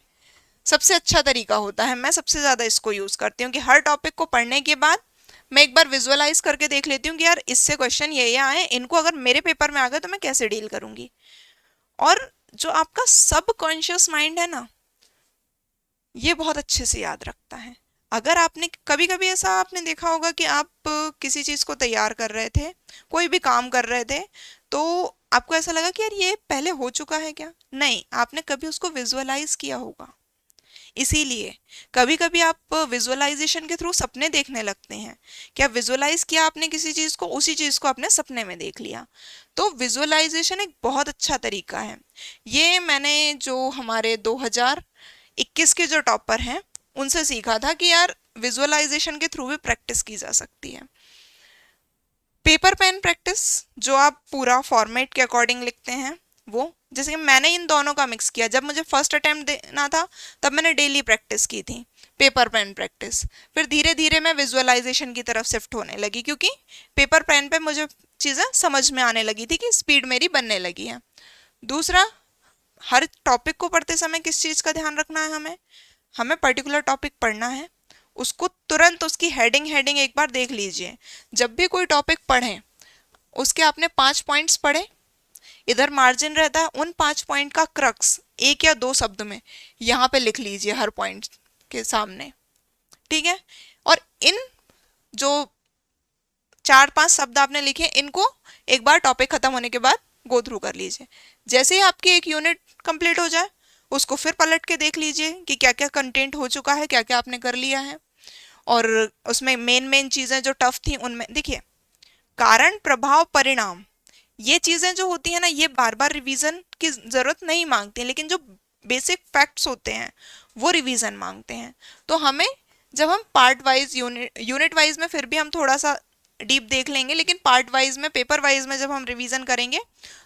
सबसे अच्छा तरीका होता है, मैं सबसे ज्यादा इसको यूज करती हूँ कि हर टॉपिक को पढ़ने के बाद मैं एक बार विजुअलाइज करके देख लेती हूँ कि यार इससे क्वेश्चन ये आए, इनको अगर मेरे पेपर में आ गए तो मैं कैसे डील करूंगी। और जो आपका सब कॉन्शियस माइंड है ना, ये बहुत अच्छे से याद रखता है। अगर आपने कभी कभी ऐसा आपने देखा होगा कि आप किसी चीज को तैयार कर रहे थे, कोई भी काम कर रहे थे, तो आपको ऐसा लगा कि यार ये पहले हो चुका है क्या, नहीं, आपने कभी उसको विजुअलाइज किया होगा। इसीलिए कभी कभी आप विजुअलाइजेशन के थ्रू सपने देखने लगते हैं। क्या विजुअलाइज किया आपने किसी चीज को, उसी चीज को आपने सपने में देख लिया। तो विजुअलाइजेशन एक बहुत अच्छा तरीका है। ये मैंने जो हमारे 2021 के जो टॉपर हैं उनसे सीखा था कि यार विजुअलाइजेशन के थ्रू भी प्रैक्टिस की जा सकती है। पेपर पेन प्रैक्टिस, जो आप पूरा फॉर्मेट के अकॉर्डिंग लिखते हैं, वो जैसे कि मैंने इन दोनों का मिक्स किया। जब मुझे फर्स्ट अटेम्प्ट देना था तब मैंने डेली प्रैक्टिस की थी, पेपर पेन प्रैक्टिस। फिर धीरे धीरे मैं विजुअलाइजेशन की तरफ शिफ्ट होने लगी, क्योंकि पेपर पेन पे मुझे चीज़ें समझ में आने लगी थी कि स्पीड मेरी बनने लगी है। दूसरा, हर टॉपिक को पढ़ते समय किस चीज़ का ध्यान रखना है, हमें हमें पर्टिकुलर टॉपिक पढ़ना है, उसको तुरंत उसकी हेडिंग हेडिंग एक बार देख लीजिए। जब भी कोई टॉपिक पढ़ें, उसके आपने 5 पॉइंट्स पढ़े, इधर मार्जिन रहता है, उन 5 पॉइंट का क्रक्स एक या दो शब्द में यहाँ पे लिख लीजिए हर पॉइंट के सामने। ठीक है, और इन जो 4-5 शब्द आपने लिखे, इनको एक बार टॉपिक खत्म होने के बाद गो थ्रू कर लीजिए। जैसे ही आपकी एक यूनिट कंप्लीट हो जाए, उसको फिर पलट के देख लीजिए कि क्या क्या कंटेंट हो चुका है, क्या क्या आपने कर लिया है, और उसमें मेन मेन चीजें जो टफ थी उनमें देखिए। कारण प्रभाव परिणाम, ये चीजें जो होती है ना, ये बार बार रिवीजन की जरूरत नहीं मांगती, लेकिन जो बेसिक फैक्ट्स होते हैं वो रिवीजन मांगते हैं। तो हमें, जब हम पार्ट वाइज यूनिट वाइज में फिर भी हम थोड़ा सा डीप देख लेंगे, लेकिन पार्ट वाइज में, पेपर वाइज में जब हम रिवीजन करेंगे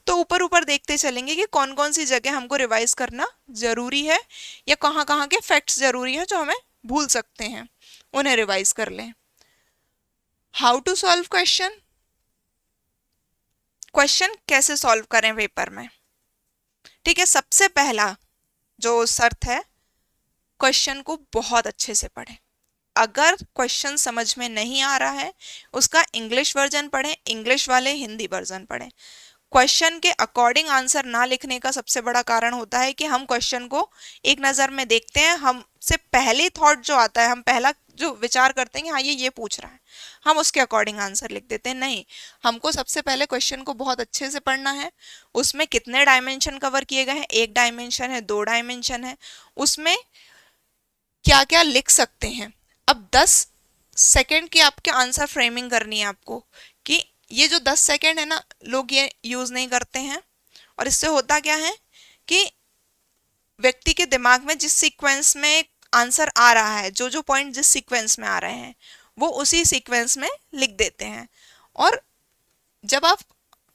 तो ऊपर ऊपर देखते चलेंगे कि कौन कौन सी जगह हमको रिवाइज करना जरूरी है, या कहाँ कहाँ के फैक्ट्स जरूरी हैं जो हमें भूल सकते हैं, उन्हें रिवाइज कर लें। How to solve question, question कैसे सॉल्व करें पेपर में। ठीक है, सबसे पहला जो शर्त है, क्वेश्चन को बहुत अच्छे से पढ़ें। अगर क्वेश्चन समझ में नहीं आ रहा है, उसका इंग्लिश वर्जन पढ़ें, इंग्लिश वाले हिंदी वर्जन पढ़ें। क्वेश्चन के अकॉर्डिंग आंसर ना लिखने का सबसे बड़ा कारण होता है कि हम क्वेश्चन को एक नज़र में देखते हैं, हमसे पहली थॉट जो आता है, हम पहला जो विचार करते हैं कि हाँ ये पूछ रहा है, हम उसके अकॉर्डिंग आंसर लिख देते हैं। नहीं, हमको सबसे पहले क्वेश्चन को बहुत अच्छे से पढ़ना है। उसमें कितने डायमेंशन कवर किए गए हैं, 1 डायमेंशन है, 2 डायमेंशन है, उसमें क्या क्या लिख सकते हैं। अब 10 सेकंड की आपके आंसर फ्रेमिंग करनी है आपको, कि ये जो 10 सेकंड है ना, लोग ये यूज नहीं करते हैं। और इससे होता क्या है कि व्यक्ति के दिमाग में जिस सीक्वेंस में आंसर आ रहा है, जो जो पॉइंट जिस सीक्वेंस में आ रहे हैं, वो उसी सीक्वेंस में लिख देते हैं। और जब आप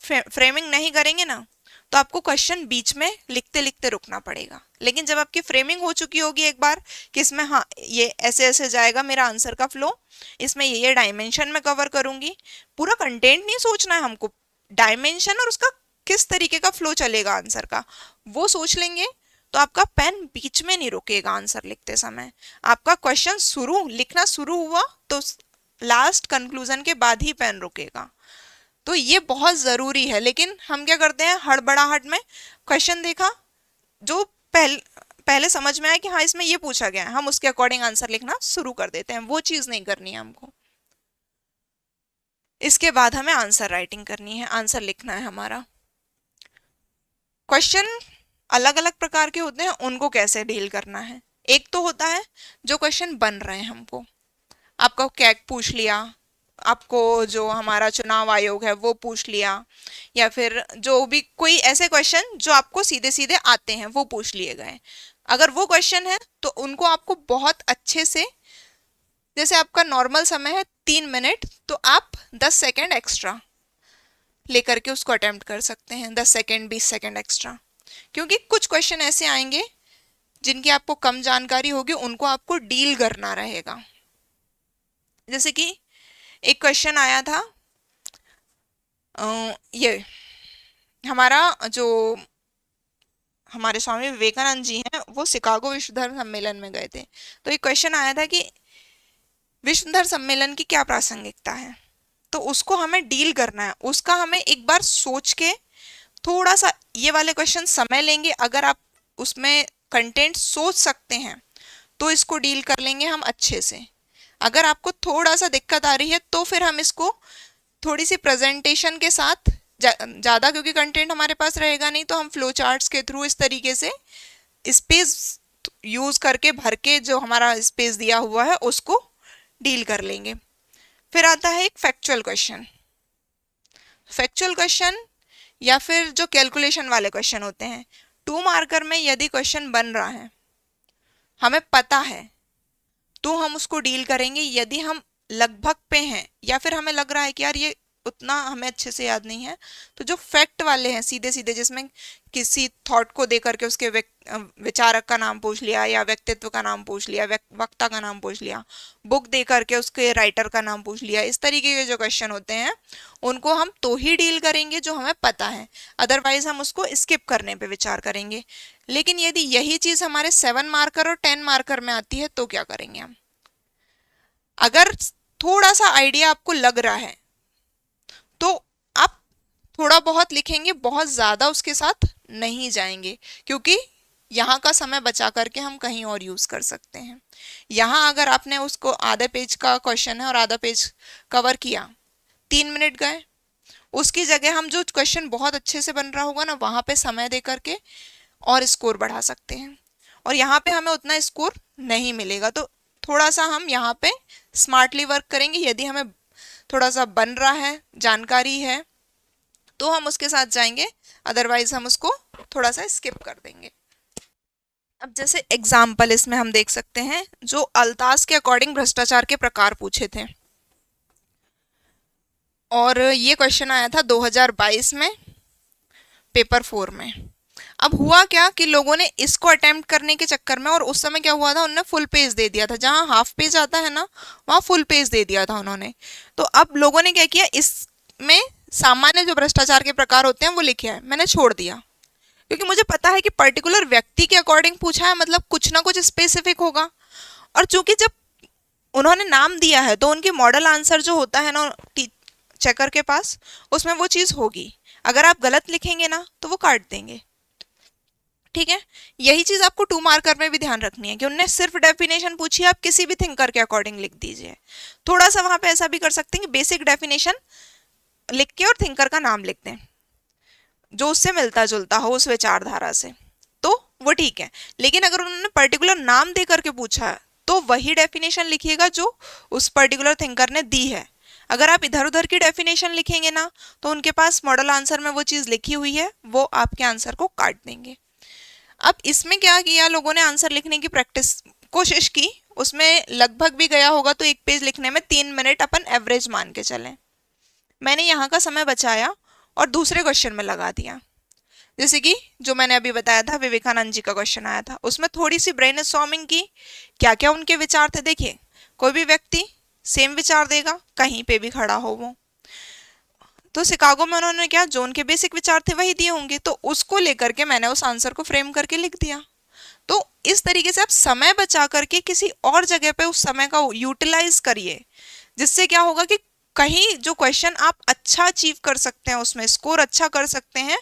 फ्रेमिंग नहीं करेंगे ना, तो आपको क्वेश्चन बीच में लिखते लिखते रुकना पड़ेगा। लेकिन जब आपकी फ्रेमिंग हो चुकी होगी एक बार कि इसमें हाँ ये ऐसे ऐसे जाएगा मेरा आंसर का फ्लो, इसमें ये डायमेंशन में कवर करूंगी, पूरा कंटेंट नहीं सोचना है हमको, डायमेंशन और उसका किस तरीके का फ्लो चलेगा आंसर का, वो सोच लेंगे। तो आपका पेन बीच में नहीं रुकेगा आंसर लिखते समय। आपका क्वेश्चन लिखना शुरू हुआ तो लास्ट कंक्लूजन के बाद ही पेन रुकेगा। तो ये बहुत ज़रूरी है। लेकिन हम क्या करते हैं, हड़बड़ाहट में क्वेश्चन देखा, जो पहले समझ में आया कि हाँ इसमें ये पूछा गया है, हम उसके अकॉर्डिंग आंसर लिखना शुरू कर देते हैं। वो चीज़ नहीं करनी है हमको। इसके बाद हमें आंसर राइटिंग करनी है, आंसर लिखना है हमारा। क्वेश्चन अलग अलग प्रकार के होते हैं, उनको कैसे डील करना है। एक तो होता है जो क्वेश्चन बन रहे हैं हमको, आपका कैग पूछ लिया, आपको जो हमारा चुनाव आयोग है वो पूछ लिया, या फिर जो भी कोई ऐसे क्वेश्चन जो आपको सीधे सीधे आते हैं वो पूछ लिए गए। अगर वो क्वेश्चन है तो उनको आपको बहुत अच्छे से, जैसे आपका नॉर्मल समय है 3 मिनट, तो आप 10 सेकेंड एक्स्ट्रा लेकर के उसको अटेम्प्ट कर सकते हैं, 10 सेकेंड 20 सेकेंड एक्स्ट्रा। क्योंकि कुछ क्वेश्चन ऐसे आएंगे जिनकी आपको कम जानकारी होगी, उनको आपको डील करना रहेगा। जैसे कि एक क्वेश्चन आया था, ये हमारा जो हमारे स्वामी विवेकानंद जी हैं वो शिकागो विश्व धर्म सम्मेलन में गए थे। तो एक क्वेश्चन आया था कि विश्व धर्म सम्मेलन की क्या प्रासंगिकता है, तो उसको हमें डील करना है। उसका हमें एक बार सोच के, थोड़ा सा ये वाले क्वेश्चन समय लेंगे, अगर आप उसमें कंटेंट सोच सकते हैं तो इसको डील कर लेंगे हम अच्छे से। अगर आपको थोड़ा सा दिक्कत आ रही है तो फिर हम इसको थोड़ी सी प्रेजेंटेशन के साथ ज़्यादा, क्योंकि कंटेंट हमारे पास रहेगा नहीं, तो हम फ्लो चार्ट्स के थ्रू इस तरीके से स्पेस यूज़ करके भर के जो हमारा स्पेस दिया हुआ है उसको डील कर लेंगे। फिर आता है एक फैक्चुअल क्वेश्चन। फैक्चुअल क्वेश्चन या फिर जो कैलकुलेशन वाले क्वेश्चन होते हैं, 2 मार्कर में यदि क्वेश्चन बन रहा है, हमें पता है, तो हम उसको डील करेंगे। यदि हम लगभग पे हैं या फिर हमें लग रहा है कि यार ये उतना हमें अच्छे से याद नहीं है, तो जो फैक्ट वाले हैं सीधे सीधे, जिसमें किसी थॉट को देकर के उसके विचारक का नाम पूछ लिया, या व्यक्तित्व का नाम पूछ लिया, वक्ता का नाम पूछ लिया, बुक दे करके उसके राइटर का नाम पूछ लिया, इस तरीके के जो क्वेश्चन होते हैं उनको हम तो ही डील करेंगे जो हमें पता है, अदरवाइज हम उसको स्किप करने पे विचार करेंगे। लेकिन यदि यही चीज हमारे 7 मार्कर और 10 मार्कर में आती है तो क्या करेंगे हम? अगर थोड़ा सा आइडिया आपको लग रहा है तो आप थोड़ा बहुत लिखेंगे, बहुत ज़्यादा उसके साथ नहीं जाएंगे, क्योंकि यहाँ का समय बचा करके हम कहीं और यूज़ कर सकते हैं। यहाँ अगर आपने उसको आधे पेज का क्वेश्चन है और आधा पेज कवर किया, 3 मिनट गए, उसकी जगह हम जो क्वेश्चन बहुत अच्छे से बन रहा होगा ना, वहाँ पे समय दे करके और स्कोर बढ़ा सकते हैं। और यहाँ पे हमें उतना स्कोर नहीं मिलेगा, तो थोड़ा सा हम यहाँ पे स्मार्टली वर्क करेंगे। यदि हमें थोड़ा सा बन रहा है, जानकारी है, तो हम उसके साथ जाएंगे, अदरवाइज हम उसको थोड़ा सा स्किप कर देंगे। अब जैसे एग्जाम्पल इसमें हम देख सकते हैं, जो अल्ताज के अकॉर्डिंग भ्रष्टाचार के प्रकार पूछे थे, और ये क्वेश्चन आया था 2022 में पेपर 4 में। अब हुआ क्या कि लोगों ने इसको अटेम्प्ट करने के चक्कर में, और उस समय क्या हुआ था, उन्होंने फुल पेज दे दिया था, जहां हाफ पेज आता है ना वहां फुल पेज दे दिया था उन्होंने। तो अब लोगों ने क्या किया, इसमें सामान्य जो भ्रष्टाचार के प्रकार होते हैं वो लिखे हैं, मैंने छोड़ दिया, क्योंकि मुझे पता है कि पर्टिकुलर व्यक्ति के अकॉर्डिंग पूछा है, मतलब कुछ ना कुछ स्पेसिफिक होगा। और चूंकि जब उन्होंने नाम दिया है तो उनकी मॉडल आंसर जो होता है ना चेकर के पास, उसमें वो चीज़ होगी। अगर आप गलत लिखेंगे ना तो वो काट देंगे। ठीक है, यही चीज आपको 2 मार्कर में भी ध्यान रखनी है कि उनने सिर्फ डेफिनेशन पूछी है, आप किसी भी थिंकर के अकॉर्डिंग लिख दीजिए। थोड़ा सा वहां पे ऐसा भी कर सकते हैं कि बेसिक डेफिनेशन लिख के और थिंकर का नाम लिख दें जो उससे मिलता जुलता हो उस विचारधारा से, तो वो ठीक है। लेकिन अगर उन्होंने पर्टिकुलर नाम दे करके पूछा है तो वही डेफिनेशन लिखिएगा जो उस पर्टिकुलर थिंकर ने दी है। अगर आप इधर उधर की डेफिनेशन लिखेंगे ना तो उनके पास मॉडल आंसर में वो चीज़ लिखी हुई है, वो आपके आंसर को काट देंगे। अब इसमें क्या किया लोगों ने, आंसर लिखने की प्रैक्टिस कोशिश की, उसमें लगभग भी गया होगा तो एक पेज लिखने में 3 मिनट अपन एवरेज मान के चलें। मैंने यहाँ का समय बचाया और दूसरे क्वेश्चन में लगा दिया। जैसे कि जो मैंने अभी बताया था, विवेकानंद जी का क्वेश्चन आया था, उसमें थोड़ी सी ब्रेनस्टॉर्मिंग की, क्या क्या उनके विचार थे। देखिए, कोई भी व्यक्ति सेम विचार देगा, कहीं पे भी खड़ा हो वो, तो शिकागो में उन्होंने क्या, जो उनके बेसिक विचार थे वही दिए होंगे, तो उसको लेकर के मैंने उस आंसर को फ्रेम करके लिख दिया। तो इस तरीके से आप समय बचा करके किसी और जगह पे उस समय का यूटिलाइज करिए, जिससे क्या होगा कि कहीं जो क्वेश्चन आप अच्छा अचीव कर सकते हैं, उसमें स्कोर अच्छा कर सकते हैं,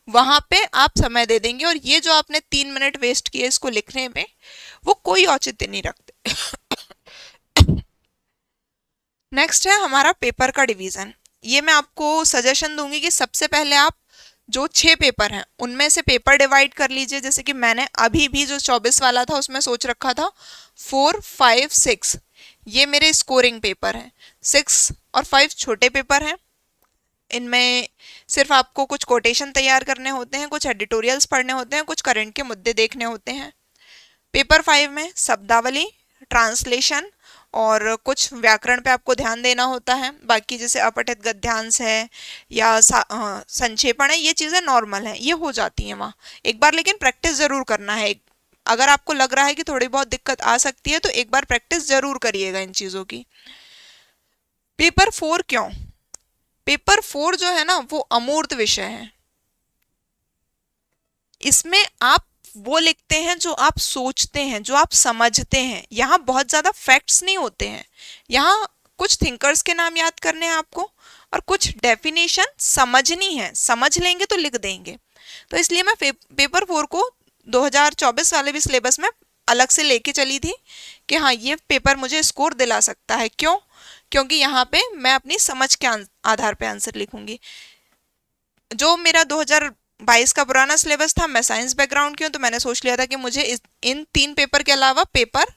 वहां पे आप समय दे देंगे। और ये जो आपने 3 मिनट वेस्ट किए इसको लिखने में, वो कोई औचित्य नहीं रखते। नेक्स्ट है हमारा पेपर का डिवीजन। ये मैं आपको सजेशन दूंगी कि सबसे पहले आप जो 6 पेपर हैं उनमें से पेपर डिवाइड कर लीजिए। जैसे कि मैंने अभी भी जो 24 वाला था उसमें सोच रखा था 4, 5, 6 ये मेरे स्कोरिंग पेपर हैं। 6 और 5 छोटे पेपर हैं, इनमें सिर्फ आपको कुछ कोटेशन तैयार करने होते हैं, कुछ एडिटोरियल्स पढ़ने होते हैं, कुछ करंट के मुद्दे देखने होते हैं। पेपर 5 में शब्दावली, ट्रांसलेशन और कुछ व्याकरण पे आपको ध्यान देना होता है। बाकी जैसे अपठित गद्यांश है या संक्षेपण है, ये चीज़ें नॉर्मल हैं, ये हो जाती हैं वहाँ एक बार, लेकिन प्रैक्टिस ज़रूर करना है। अगर आपको लग रहा है कि थोड़ी बहुत दिक्कत आ सकती है तो एक बार प्रैक्टिस ज़रूर करिएगा इन चीज़ों की। पेपर 4 क्यों? पेपर 4 जो है ना वो अमूर्त विषय है। इसमें आप वो लिखते हैं जो आप सोचते हैं, जो आप समझते हैं। यहाँ बहुत ज़्यादा फैक्ट्स नहीं होते हैं, यहाँ कुछ थिंकर्स के नाम याद करने हैं आपको और कुछ डेफिनेशन समझनी है, समझ लेंगे तो लिख देंगे। तो इसलिए मैं पेपर 4 को 2024 वाले भी सिलेबस में अलग से लेके चली थी कि हाँ ये पेपर मुझे स्कोर दिला सकता है। क्यों? क्योंकि यहाँ पे मैं अपनी समझ के आधार पे आंसर लिखूंगी। जो मेरा 2022 का पुराना सिलेबस था, मैं साइंस बैकग्राउंड की हूँ, तो मैंने सोच लिया था कि मुझे इन 3 पेपर के अलावा पेपर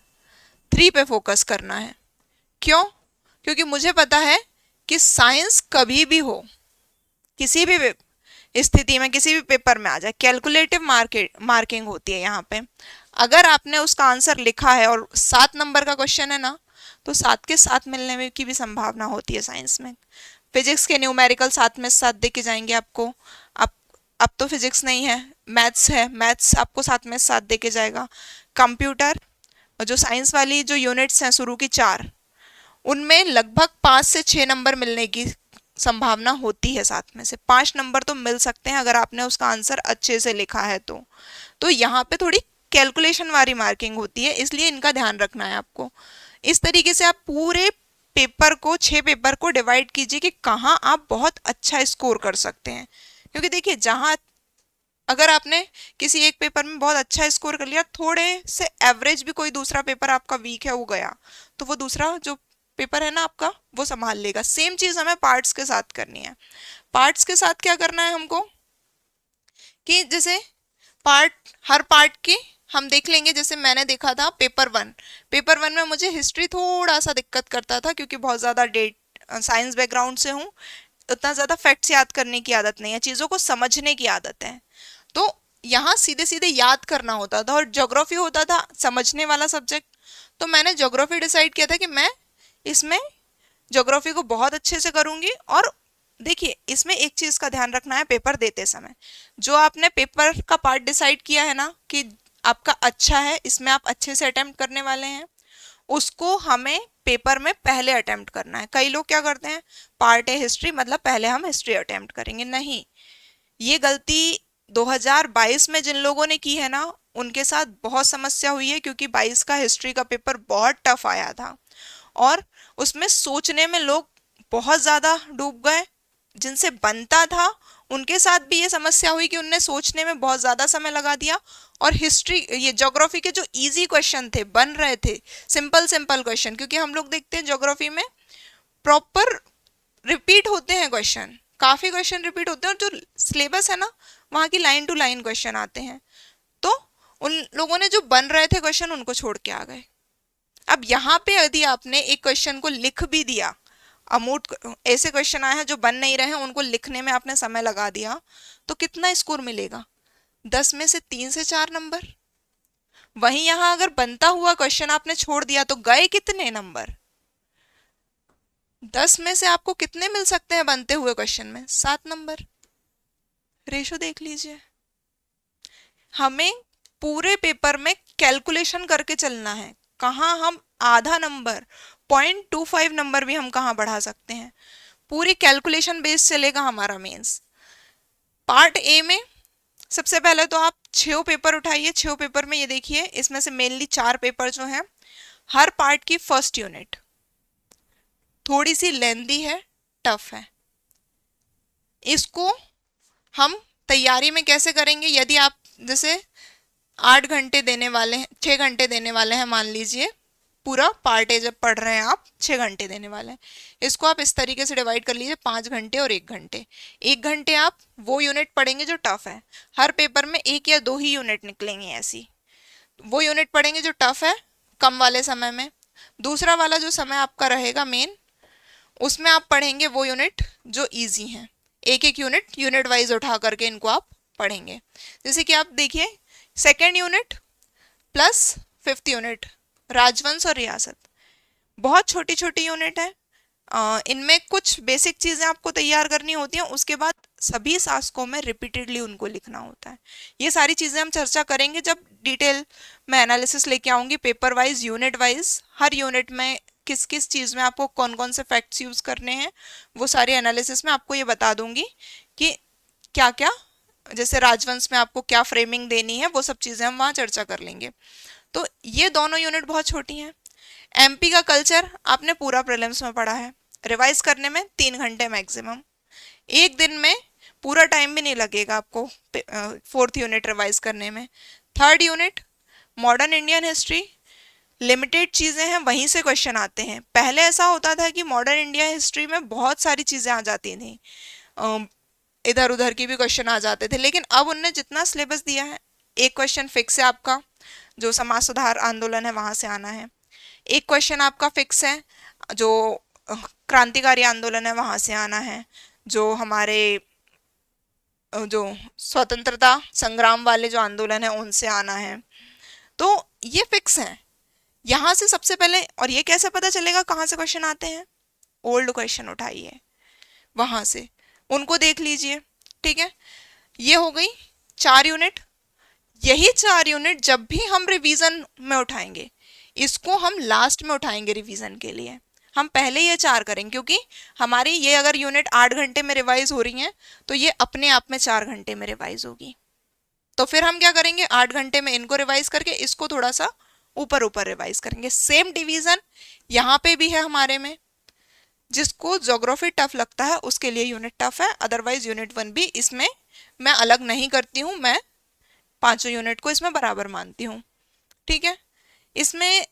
3 पे फोकस करना है। क्यों? क्योंकि मुझे पता है कि साइंस कभी भी हो, किसी भी स्थिति में, किसी भी पेपर में आ जाए, कैलकुलेटिव मार्किंग होती है यहाँ पे। अगर आपने उसका आंसर लिखा है और 7 नंबर का क्वेश्चन है ना, तो 7 के 7 मिलने में की भी संभावना होती है साइंस में। फिजिक्स के न्यूमेरिकल 7 में 7 दे के जाएंगे आपको। अब तो फिजिक्स नहीं है, मैथ्स है, मैथ्स आपको 7 में 7 दे के जाएगा। कंप्यूटर और जो साइंस वाली जो यूनिट्स हैं शुरू की 4, उनमें लगभग 5 से 6 नंबर मिलने की संभावना होती है। 7 में से 5 नंबर तो मिल सकते हैं अगर आपने उसका आंसर अच्छे से लिखा है तो यहाँ पे थोड़ी कैलकुलेशन वाली मार्किंग होती है, इसलिए इनका ध्यान रखना है आपको। इस तरीके से आप पूरे पेपर को, 6 पेपर को डिवाइड कीजिए कि कहाँ आप बहुत अच्छा स्कोर कर सकते हैं। क्योंकि देखिए, जहाँ अगर आपने किसी एक पेपर में बहुत अच्छा स्कोर कर लिया, थोड़े से एवरेज भी कोई दूसरा पेपर आपका वीक है वो गया, तो वो दूसरा जो पेपर है ना आपका, वो संभाल लेगा। सेम चीज हमें पार्ट्स के साथ करनी है। पार्ट्स के साथ क्या करना है हमको कि जैसे हर पार्ट की हम देख लेंगे। जैसे मैंने देखा था पेपर 1 में मुझे हिस्ट्री थोड़ा सा दिक्कत करता था, क्योंकि बहुत ज़्यादा डेट, साइंस बैकग्राउंड से हूँ, उतना ज़्यादा फैक्ट्स याद करने की आदत नहीं है, चीज़ों को समझने की आदत है। तो यहाँ सीधे सीधे याद करना होता था। और ज्योग्राफी होता था समझने वाला सब्जेक्ट, तो मैंने ज्योग्राफी डिसाइड किया था कि मैं इसमें ज्योग्राफी को बहुत अच्छे से करूँगी। और देखिए, इसमें एक चीज़ का ध्यान रखना है, पेपर देते समय जो आपने पेपर का पार्ट डिसाइड किया है ना कि आपका अच्छा है, इसमें आप अच्छे से अटेम्प्ट करने वाले हैं, उसको हमें पेपर में पहले अटेम्प्ट करना है। कई लोग क्या करते हैं, पार्ट है हिस्ट्री, मतलब पहले हम हिस्ट्री अटेम्प्ट करेंगे। नहीं, ये गलती 2022 में जिन लोगों ने की है ना, उनके साथ बहुत समस्या हुई है, क्योंकि 22 का हिस्ट्री का पेपर बहुत टफ आया था और उसमें सोचने में लोग बहुत ज़्यादा डूब गए। जिनसे बनता था उनके साथ भी ये समस्या हुई कि उनने सोचने में बहुत ज़्यादा समय लगा दिया, और हिस्ट्री, ये ज्योग्राफी के जो इजी क्वेश्चन थे, बन रहे थे सिंपल सिंपल क्वेश्चन, क्योंकि हम लोग देखते हैं ज्योग्राफी में प्रॉपर रिपीट होते हैं क्वेश्चन, काफ़ी क्वेश्चन रिपीट होते हैं, और जो सिलेबस है ना वहाँ की लाइन टू लाइन क्वेश्चन आते हैं। तो उन लोगों ने जो बन रहे थे क्वेश्चन उनको छोड़ के आ गए। अब यहाँ पे यदि आपने एक क्वेश्चन को लिख भी दिया, अमूर्त ऐसे क्वेश्चन आए हैं जो बन नहीं रहे हैं, उनको लिखने में आपने समय लगा दिया, तो कितना स्कोर मिलेगा? 10 में से 3 से 4 नंबर। वहीं यहाँ अगर बनता हुआ क्वेश्चन आपने छोड़ दिया तो गए कितने नंबर? 10 में से आपको कितने मिल सकते हैं बनते हुए क्वेश्चन में? 7 नंबर। रेशो देख लीजिए। हमें पूरे पेपर में कैलकुलेशन करके चलना है, कहाँ हम आधा नंबर 0.25 नंबर भी हम कहाँ बढ़ा सकते हैं। पूरी कैलकुलेशन बेस चलेगा हमारा मेंस। पार्ट ए में सबसे पहले तो आप 6 पेपर उठाइए। 6 पेपर में ये देखिए, इसमें से मेनली 4 पेपर जो हैं, हर पार्ट की फर्स्ट यूनिट थोड़ी सी लेंदी है, टफ है। इसको हम तैयारी में कैसे करेंगे? यदि आप जैसे 8 घंटे देने वाले हैं, 6 घंटे देने वाले हैं, मान लीजिए पूरा पार्ट ए जब पढ़ रहे हैं आप 6 घंटे देने वाले हैं, इसको आप इस तरीके से डिवाइड कर लीजिए, 5 घंटे और 1 घंटे। 1 घंटे आप वो यूनिट पढ़ेंगे जो टफ है। हर पेपर में 1 या 2 ही यूनिट निकलेंगे ऐसी, वो यूनिट पढ़ेंगे जो टफ है कम वाले समय में। दूसरा वाला जो समय आपका रहेगा मेन, उसमें आप पढ़ेंगे वो यूनिट जो इजी हैं। एक एक यूनिट वाइज उठा करके इनको आप पढ़ेंगे। जैसे कि आप देखिए, second unit plus 5th unit राजवंश और रियासत, बहुत छोटी छोटी यूनिट है। इनमें कुछ बेसिक चीज़ें आपको तैयार करनी होती हैं, उसके बाद सभी शासकों में रिपीटेडली उनको लिखना होता है। ये सारी चीज़ें हम चर्चा करेंगे जब डिटेल में एनालिसिस लेके आऊँगी, पेपर वाइज, यूनिट वाइज, हर यूनिट में किस किस चीज़ में आपको कौन कौन से फैक्ट्स यूज़ करने हैं, वो सारे एनालिसिस में आपको ये बता दूंगी कि क्या क्या, जैसे राजवंश में आपको क्या फ्रेमिंग देनी है, वो सब चीज़ें हम वहाँ चर्चा कर लेंगे। तो ये दोनों यूनिट बहुत छोटी हैं। एमपी का कल्चर आपने पूरा प्रीलिम्स में पढ़ा है, रिवाइज करने में 3 घंटे मैक्सिमम, एक दिन में पूरा टाइम भी नहीं लगेगा आपको 4th यूनिट रिवाइज करने में। 3rd unit modern Indian history, limited चीज़ें हैं, वहीं से क्वेश्चन आते हैं। पहले ऐसा होता था कि मॉडर्न इंडिया हिस्ट्री में बहुत सारी चीज़ें आ जाती थी, इधर उधर की भी क्वेश्चन आ जाते थे, लेकिन अब उनने जितना सिलेबस दिया है, एक क्वेश्चन फिक्स है आपका, जो समाज सुधार आंदोलन है वहाँ से आना है। एक क्वेश्चन आपका फिक्स है, जो क्रांतिकारी आंदोलन है वहाँ से आना है। जो हमारे जो स्वतंत्रता संग्राम वाले जो आंदोलन है उनसे आना है। तो ये फिक्स है यहाँ से सबसे पहले। और ये कैसे पता चलेगा कहाँ से क्वेश्चन आते हैं? ओल्ड क्वेश्चन उठाइए, वहाँ से उनको देख लीजिए। ठीक है, ये हो गई 4 यूनिट। यही 4 यूनिट जब भी हम रिवीजन में उठाएंगे, इसको हम लास्ट में उठाएंगे रिवीजन के लिए। हम पहले ये 4 करेंगे, क्योंकि हमारी ये अगर यूनिट 8 घंटे में रिवाइज हो रही हैं, तो ये अपने आप में 4 घंटे में रिवाइज होगी। तो फिर हम क्या करेंगे, 8 घंटे में इनको रिवाइज करके इसको थोड़ा सा ऊपर ऊपर रिवाइज करेंगे। सेम डिवीजन यहाँ पे भी है हमारे में। जिसको ज्योग्राफी टफ लगता है उसके लिए यूनिट टफ है, अदरवाइज यूनिट 1 भी इसमें मैं अलग नहीं करती हूँ, मैं 5 यूनिट को इसमें बराबर मानती हूँ। ठीक है, इसमें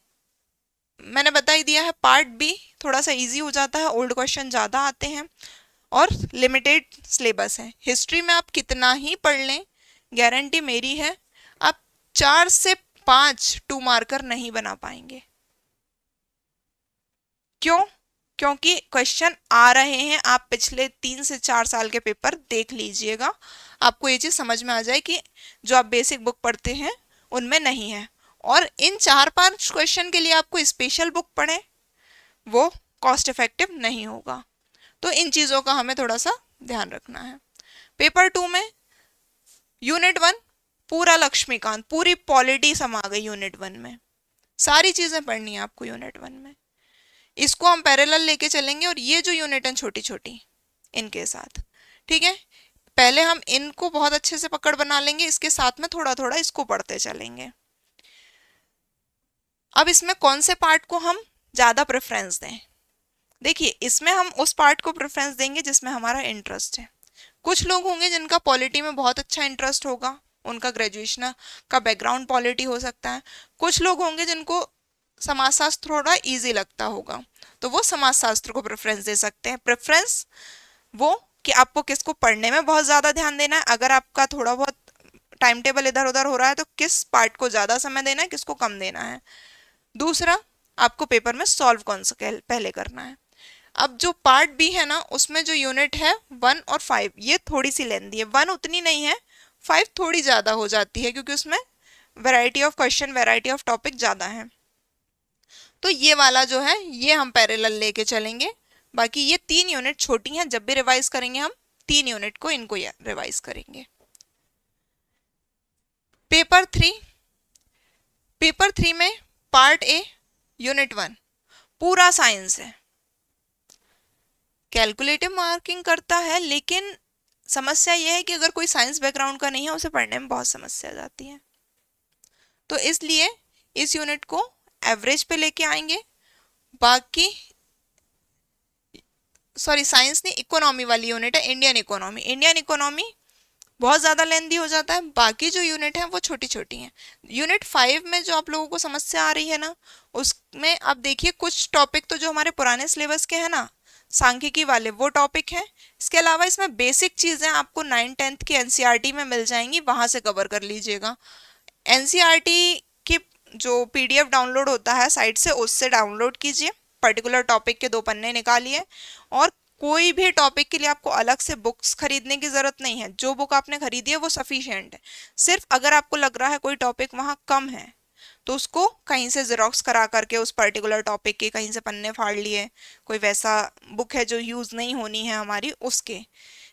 मैंने बता ही दिया है, पार्ट बी थोड़ा सा इजी हो जाता है, ओल्ड क्वेश्चन ज़्यादा आते हैं और लिमिटेड सिलेबस है। हिस्ट्री में आप कितना ही पढ़ लें, गारंटी मेरी है आप 4 से 5 2 मार्कर नहीं बना पाएंगे। क्यों? क्योंकि क्वेश्चन आ रहे हैं, आप पिछले 3 से 4 साल के पेपर देख लीजिएगा, आपको ये चीज़ समझ में आ जाए कि जो आप बेसिक बुक पढ़ते हैं उनमें नहीं है। और इन 4-5 क्वेश्चन के लिए आपको स्पेशल बुक पढ़ें, वो कॉस्ट इफेक्टिव नहीं होगा। तो इन चीज़ों का हमें थोड़ा सा ध्यान रखना है। पेपर 2 में यूनिट 1 पूरा लक्ष्मीकांत, पूरी पॉलिटी समा गई यूनिट 1 में, सारी चीज़ें पढ़नी है आपको यूनिट 1 में। इसको हम पैरेलल लेके चलेंगे और ये जो यूनिट है छोटी छोटी इनके साथ। ठीक है, पहले हम इनको बहुत अच्छे से पकड़ बना लेंगे, इसके साथ में थोड़ा थोड़ा इसको पढ़ते चलेंगे। अब इसमें कौन से पार्ट को हम ज़्यादा प्रेफरेंस दें? देखिए, इसमें हम उस पार्ट को प्रेफरेंस देंगे जिसमें हमारा इंटरेस्ट है। कुछ लोग होंगे जिनका पॉलिटी में बहुत अच्छा इंटरेस्ट होगा, उनका ग्रेजुएशन का बैकग्राउंड पॉलिटी हो सकता है। कुछ लोग होंगे जिनको समाजशास्त्र थोड़ा इजी लगता होगा, तो वो समाजशास्त्र को प्रेफरेंस दे सकते हैं। प्रेफरेंस वो कि आपको किसको पढ़ने में बहुत ज़्यादा ध्यान देना है, अगर आपका थोड़ा बहुत टाइम टेबल इधर उधर हो रहा है तो किस पार्ट को ज़्यादा समय देना है, किसको कम देना है। दूसरा, आपको पेपर में सॉल्व कौन सा पहले करना है। अब जो पार्ट बी है ना, उसमें जो यूनिट है 1 और 5, ये थोड़ी सी लेंदी है। 1 उतनी नहीं है, 5 थोड़ी ज़्यादा हो जाती है, क्योंकि उसमें variety of question, variety of topic ज़्यादा है। तो ये वाला जो है ये हम पैरेलल लेके चलेंगे। बाकी ये 3 यूनिट छोटी हैं, जब भी रिवाइज करेंगे हम 3 यूनिट को इनको रिवाइज करेंगे। पेपर 3, पेपर 3 में पार्ट ए यूनिट 1 पूरा साइंस है। कैलकुलेटिव मार्किंग करता है, लेकिन समस्या यह है कि अगर कोई साइंस बैकग्राउंड का नहीं है उसे पढ़ने में बहुत समस्या आ जाती है। तो इसलिए इस यूनिट को एवरेज पे लेके आएंगे। बाकी सॉरी, साइंस नहीं, इकोनॉमी वाली यूनिट है, इंडियन इकोनॉमी। इंडियन इकोनॉमी बहुत ज़्यादा लेंदी हो जाता है, बाकी जो यूनिट है वो छोटी छोटी हैं। यूनिट 5 में जो आप लोगों को समस्या आ रही है ना, उसमें आप देखिए कुछ टॉपिक तो जो हमारे पुराने सिलेबस के हैं ना, सांख्यिकी वाले, वो टॉपिक हैं। इसके अलावा इसमें बेसिक चीज़ें आपको 9th-10th की एनसीईआरटी में मिल जाएंगी, वहाँ से कवर कर लीजिएगा। एनसीईआरटी की जो पीडीएफ डाउनलोड होता है साइट से, उससे डाउनलोड कीजिए, पर्टिकुलर टॉपिक के 2 पन्ने निकालिए, और कोई भी टॉपिक के लिए आपको अलग से बुक्स खरीदने की ज़रूरत नहीं है। जो बुक आपने खरीदी है वो सफिशिएंट है। सिर्फ अगर आपको लग रहा है कोई टॉपिक वहाँ कम है, तो उसको कहीं से जेरोक्स करा करके उस पर्टिकुलर टॉपिक के कहीं से पन्ने फाड़ लिए, कोई वैसा बुक है जो यूज़ नहीं होनी है हमारी, उसके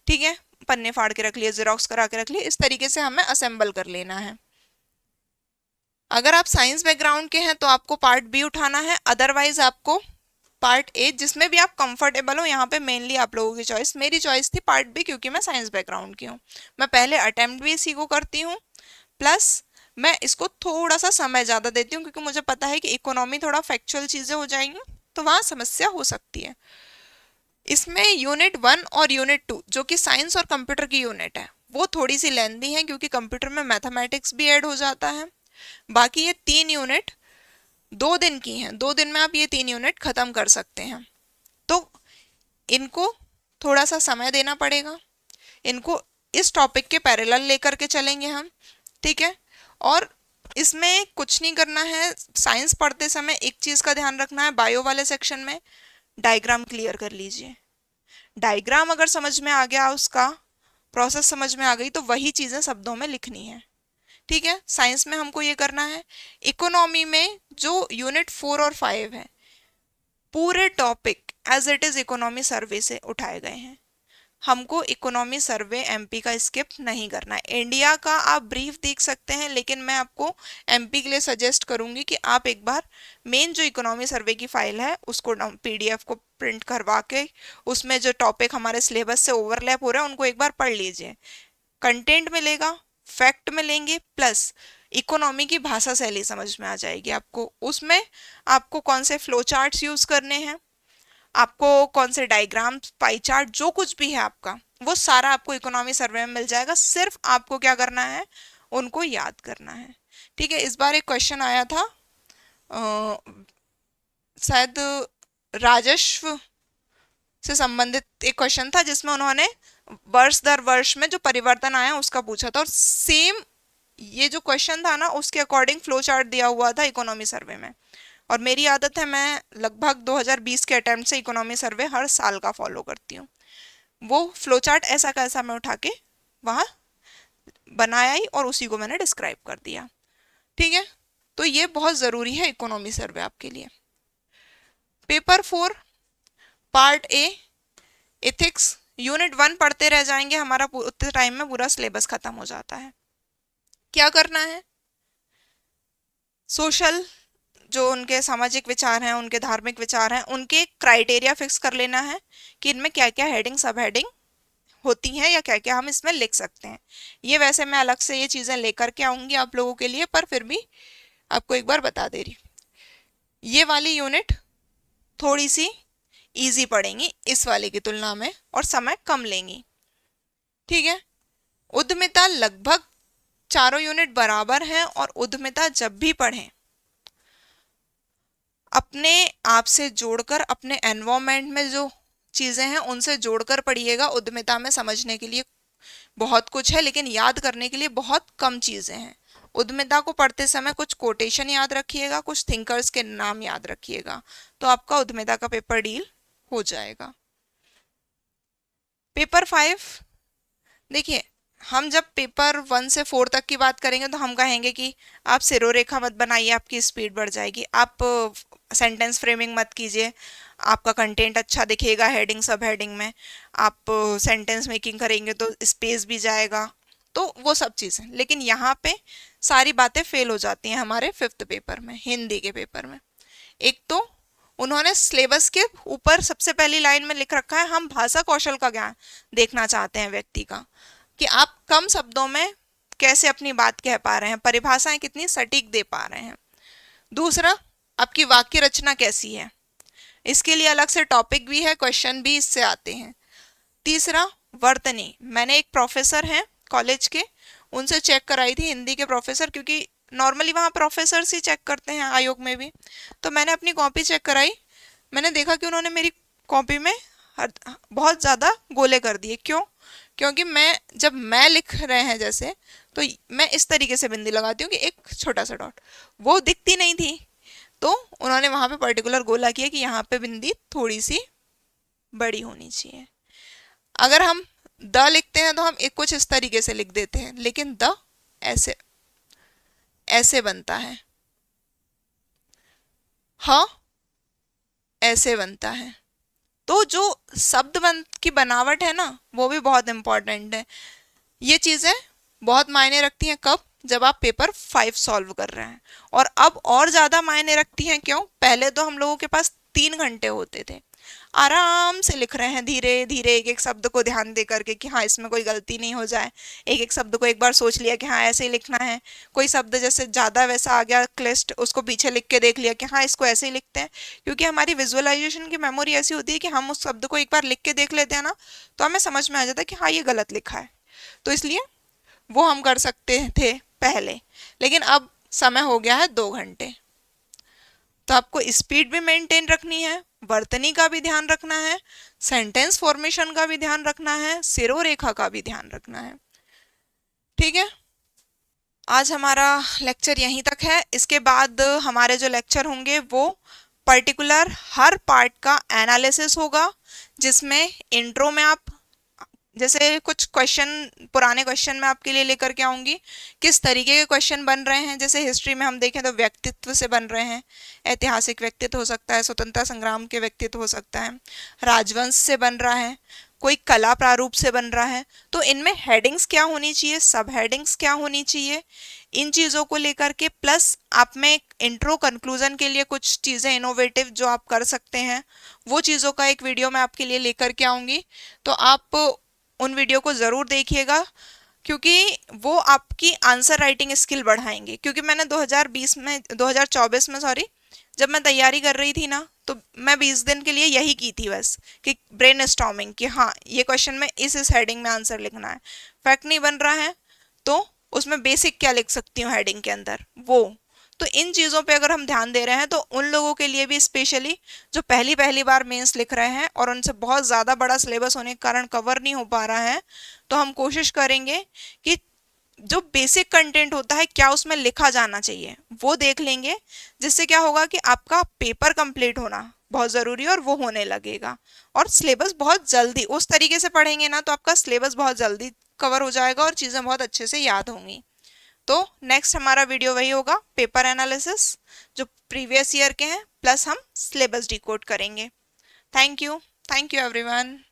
ठीक है पन्ने फाड़ के रख लिए, जेरोक्स करा के रख लिए। इस तरीके से हमें असेंबल कर लेना है। अगर आप साइंस बैकग्राउंड के हैं तो आपको पार्ट बी उठाना है, अदरवाइज आपको पार्ट ए, जिसमें भी आप कंफर्टेबल हो। यहाँ पे मेनली आप लोगों की चॉइस, मेरी चॉइस थी पार्ट बी, क्योंकि मैं साइंस बैकग्राउंड की हूँ। मैं पहले अटेम्प्ट भी इसी को करती हूँ, प्लस मैं इसको थोड़ा सा समय ज़्यादा देती हूँ, क्योंकि मुझे पता है कि इकोनॉमी थोड़ा फैक्चुअल चीज़ें हो जाएंगी, तो वहाँ समस्या हो सकती है। इसमें यूनिट 1 और यूनिट 2 जो कि साइंस और कंप्यूटर की यूनिट है, वो थोड़ी सी लेंदी है, क्योंकि कंप्यूटर में मैथमेटिक्स भी ऐड हो जाता है। बाकी ये 3 यूनिट 2 दिन की हैं, 2 दिन में आप ये 3 यूनिट खत्म कर सकते हैं। तो इनको थोड़ा सा समय देना पड़ेगा, इनको इस टॉपिक के पैरेलल लेकर के चलेंगे हम, ठीक है। और इसमें कुछ नहीं करना है। साइंस पढ़ते समय एक चीज़ का ध्यान रखना है, बायो वाले सेक्शन में डायग्राम क्लियर कर लीजिए। डायग्राम अगर समझ में आ गया, उसका प्रोसेस समझ में आ गई, तो वही चीज़ें शब्दों में लिखनी है, ठीक है। साइंस में हमको ये करना है। इकोनॉमी में जो यूनिट 4 और 5 है, पूरे topic as it is economy survey से उठाए गए हैं। हमको इकोनॉमी सर्वे एमपी का स्किप नहीं करना है। इंडिया का आप ब्रीफ देख सकते हैं, लेकिन मैं आपको एमपी के लिए सजेस्ट करूंगी कि आप एक बार मेन जो इकोनॉमी सर्वे की फाइल है उसको पीडीएफ को प्रिंट करवा के, उसमें जो टॉपिक हमारे सिलेबस से ओवरलैप हो रहे हैं उनको एक बार पढ़ लीजिए। कंटेंट मिलेगा, फैक्ट मिलेंगे, प्लस इकोनॉमी की भाषा शैली समझ में आ जाएगी आपको। उसमें आपको कौन से फ्लो चार्ट्स यूज करने हैं, आपको कौन से डायग्राम्स, पाई चार्ट, जो कुछ भी है आपका, वो सारा आपको इकोनॉमी सर्वे में मिल जाएगा। सिर्फ आपको क्या करना है, उनको याद करना है, ठीक है। इस बार एक क्वेश्चन आया था, शायद राजस्व से संबंधित एक क्वेश्चन था, जिसमें उन्होंने वर्ष दर वर्ष में जो परिवर्तन आया उसका पूछा था, और सेम ये जो क्वेश्चन था ना, उसके अकॉर्डिंग फ्लो चार्ट दिया हुआ था इकोनॉमी सर्वे में। और मेरी आदत है, मैं लगभग 2020 के अटेम्प्ट से इकोनॉमी सर्वे हर साल का फॉलो करती हूँ। वो फ्लो चार्ट ऐसा का ऐसा मैं उठा के वहाँ बनाया ही, और उसी को मैंने डिस्क्राइब कर दिया, ठीक है। तो ये बहुत ज़रूरी है इकोनॉमी सर्वे आपके लिए। Paper 4 part A ethics, unit 1 पढ़ते रह जाएंगे, हमारा उतने टाइम में पूरा सिलेबस खत्म हो जाता है। क्या करना है, सोशल जो उनके सामाजिक विचार हैं, उनके धार्मिक विचार हैं, उनके क्राइटेरिया फिक्स कर लेना है कि इनमें क्या क्या हेडिंग सब हेडिंग होती हैं, या क्या क्या हम इसमें लिख सकते हैं। ये वैसे मैं अलग से ये चीज़ें लेकर के आऊँगी आप लोगों के लिए, पर फिर भी आपको एक बार बता दे रही। ये वाली यूनिट थोड़ी सी इजी पड़ेंगी इस वाले की तुलना में, और समय कम लेंगी, ठीक है। उद्यमिता लगभग चारों यूनिट बराबर हैं, और उद्यमिता जब भी पढ़ें अपने आप से जोड़कर, अपने एनवायरनमेंट में जो चीज़ें हैं उनसे जोड़कर पढ़िएगा। उद्यमिता में समझने के लिए बहुत कुछ है, लेकिन याद करने के लिए बहुत कम चीज़ें हैं। उद्यमिता को पढ़ते समय कुछ कोटेशन याद रखिएगा, कुछ थिंकर्स के नाम याद रखिएगा, तो आपका उद्यमिता का पेपर डील हो जाएगा। पेपर 5, देखिए हम जब पेपर 1 से 4 तक की बात करेंगे तो हम कहेंगे कि आप सिरोरेखा मत बनाइए, आपकी स्पीड बढ़ जाएगी, आप सेंटेंस फ्रेमिंग मत कीजिए, आपका कंटेंट अच्छा दिखेगा हेडिंग सब हेडिंग में, आप सेंटेंस मेकिंग करेंगे तो स्पेस भी जाएगा, तो वो सब चीज़ें। लेकिन यहाँ पे सारी बातें फेल हो जाती हैं हमारे 5th पेपर में, हिंदी के पेपर में। एक तो उन्होंने सिलेबस के ऊपर सबसे पहली लाइन में लिख रखा है, हम भाषा कौशल का ज्ञान देखना चाहते हैं व्यक्ति का, कि आप कम शब्दों में कैसे अपनी बात कह पा रहे हैं, परिभाषाएं कितनी सटीक दे पा रहे हैं। दूसरा, आपकी वाक्य रचना कैसी है, इसके लिए अलग से टॉपिक भी है, क्वेश्चन भी इससे आते हैं। तीसरा, वर्तनी, मैंने एक प्रोफेसर हैं कॉलेज के, उनसे चेक कराई थी, हिंदी के प्रोफेसर, क्योंकि नॉर्मली वहाँ प्रोफेसर ही चेक करते हैं आयोग में भी, तो मैंने अपनी कॉपी चेक कराई, मैंने देखा कि उन्होंने मेरी कॉपी में बहुत ज़्यादा गोले कर दिए। क्यों? क्योंकि जब मैं लिख रहे हैं जैसे, तो मैं इस तरीके से बिंदी लगाती हूँ कि एक छोटा सा डॉट, वो दिखती नहीं थी, तो उन्होंने वहाँ पे पर्टिकुलर गोला किया कि यहाँ पे बिंदी थोड़ी सी बड़ी होनी चाहिए। अगर हम द लिखते हैं तो हम एक कुछ इस तरीके से लिख देते हैं, लेकिन द ऐसे ऐसे बनता है, हाँ ऐसे बनता है। तो जो की बनावट है ना, वो भी बहुत इंपॉर्टेंट है। ये चीज़ें बहुत मायने रखती हैं, कब? जब आप पेपर 5 सॉल्व कर रहे हैं। और अब और ज़्यादा मायने रखती हैं, क्यों? पहले तो हम लोगों के पास 3 घंटे होते थे, आराम से लिख रहे हैं, धीरे धीरे एक एक शब्द को ध्यान दे करके कि हाँ इसमें कोई गलती नहीं हो जाए, एक एक शब्द को एक बार सोच लिया कि हाँ ऐसे ही लिखना है, कोई शब्द जैसे ज़्यादा वैसा आ गया क्लिष्ट, उसको पीछे लिख के देख लिया कि हाँ इसको ऐसे ही लिखते हैं, क्योंकि हमारी विजुअलाइजेशन की मेमोरी ऐसी होती है कि हम उस शब्द को एक बार लिख के देख लेते हैं ना, तो हमें समझ में आ जाता है कि हाँ ये गलत लिखा है। तो इसलिए वो हम कर सकते थे पहले, लेकिन अब समय हो गया है 2 घंटे, तो आपको स्पीड भी मेंटेन रखनी है, वर्तनी का भी ध्यान रखना है, सेंटेंस फॉर्मेशन का भी ध्यान रखना है, सिरोरेखा का भी ध्यान रखना है। ठीक है, आज हमारा लेक्चर यहीं तक है। इसके बाद हमारे जो लेक्चर होंगे वो पर्टिकुलर हर पार्ट का एनालिसिस होगा, जिसमें इंट्रो में आप जैसे कुछ क्वेश्चन, पुराने क्वेश्चन मैं आपके लिए लेकर के आऊंगी, किस तरीके के क्वेश्चन बन रहे हैं। जैसे हिस्ट्री में हम देखें तो व्यक्तित्व से बन रहे हैं, ऐतिहासिक व्यक्तित्व हो सकता है, स्वतंत्रता संग्राम के व्यक्तित्व हो सकता है, राजवंश से बन रहा है, कोई कला प्रारूप से बन रहा है। तो इनमें हेडिंग्स क्या होनी चाहिए, सब हेडिंग्स क्या होनी चाहिए, इन चीज़ों को लेकर के, प्लस आप में इंट्रो कंक्लूजन के लिए कुछ चीज़ें इनोवेटिव जो आप कर सकते हैं, वो चीज़ों का एक वीडियो मैं आपके लिए लेकर के आऊँगी। तो आप उन वीडियो को ज़रूर देखिएगा, क्योंकि वो आपकी आंसर राइटिंग स्किल बढ़ाएंगे। क्योंकि मैंने 2024 में सॉरी, जब मैं तैयारी कर रही थी ना, तो मैं 20 दिन के लिए यही की थी बस, कि ब्रेन स्टॉर्मिंग, कि हाँ ये क्वेश्चन में इस हेडिंग में आंसर लिखना है, फैक्ट नहीं बन रहा है तो उसमें बेसिक क्या लिख सकती हूँ हेडिंग के अंदर, वो। तो इन चीज़ों पे अगर हम ध्यान दे रहे हैं तो उन लोगों के लिए भी, स्पेशली जो पहली पहली बार मेंस लिख रहे हैं और उनसे बहुत ज़्यादा बड़ा सिलेबस होने के कारण कवर नहीं हो पा रहा है, तो हम कोशिश करेंगे कि जो बेसिक कंटेंट होता है क्या उसमें लिखा जाना चाहिए वो देख लेंगे, जिससे क्या होगा कि आपका पेपर कंप्लीट होना बहुत ज़रूरी है और वो होने लगेगा। और सिलेबस बहुत जल्दी उस तरीके से पढ़ेंगे ना, तो आपका सिलेबस बहुत जल्दी कवर हो जाएगा और चीज़ें बहुत अच्छे से याद होंगी। तो नेक्स्ट हमारा वीडियो वही होगा, पेपर एनालिसिस जो प्रीवियस ईयर के हैं, प्लस हम सिलेबस डिकोड करेंगे। Thank you everyone.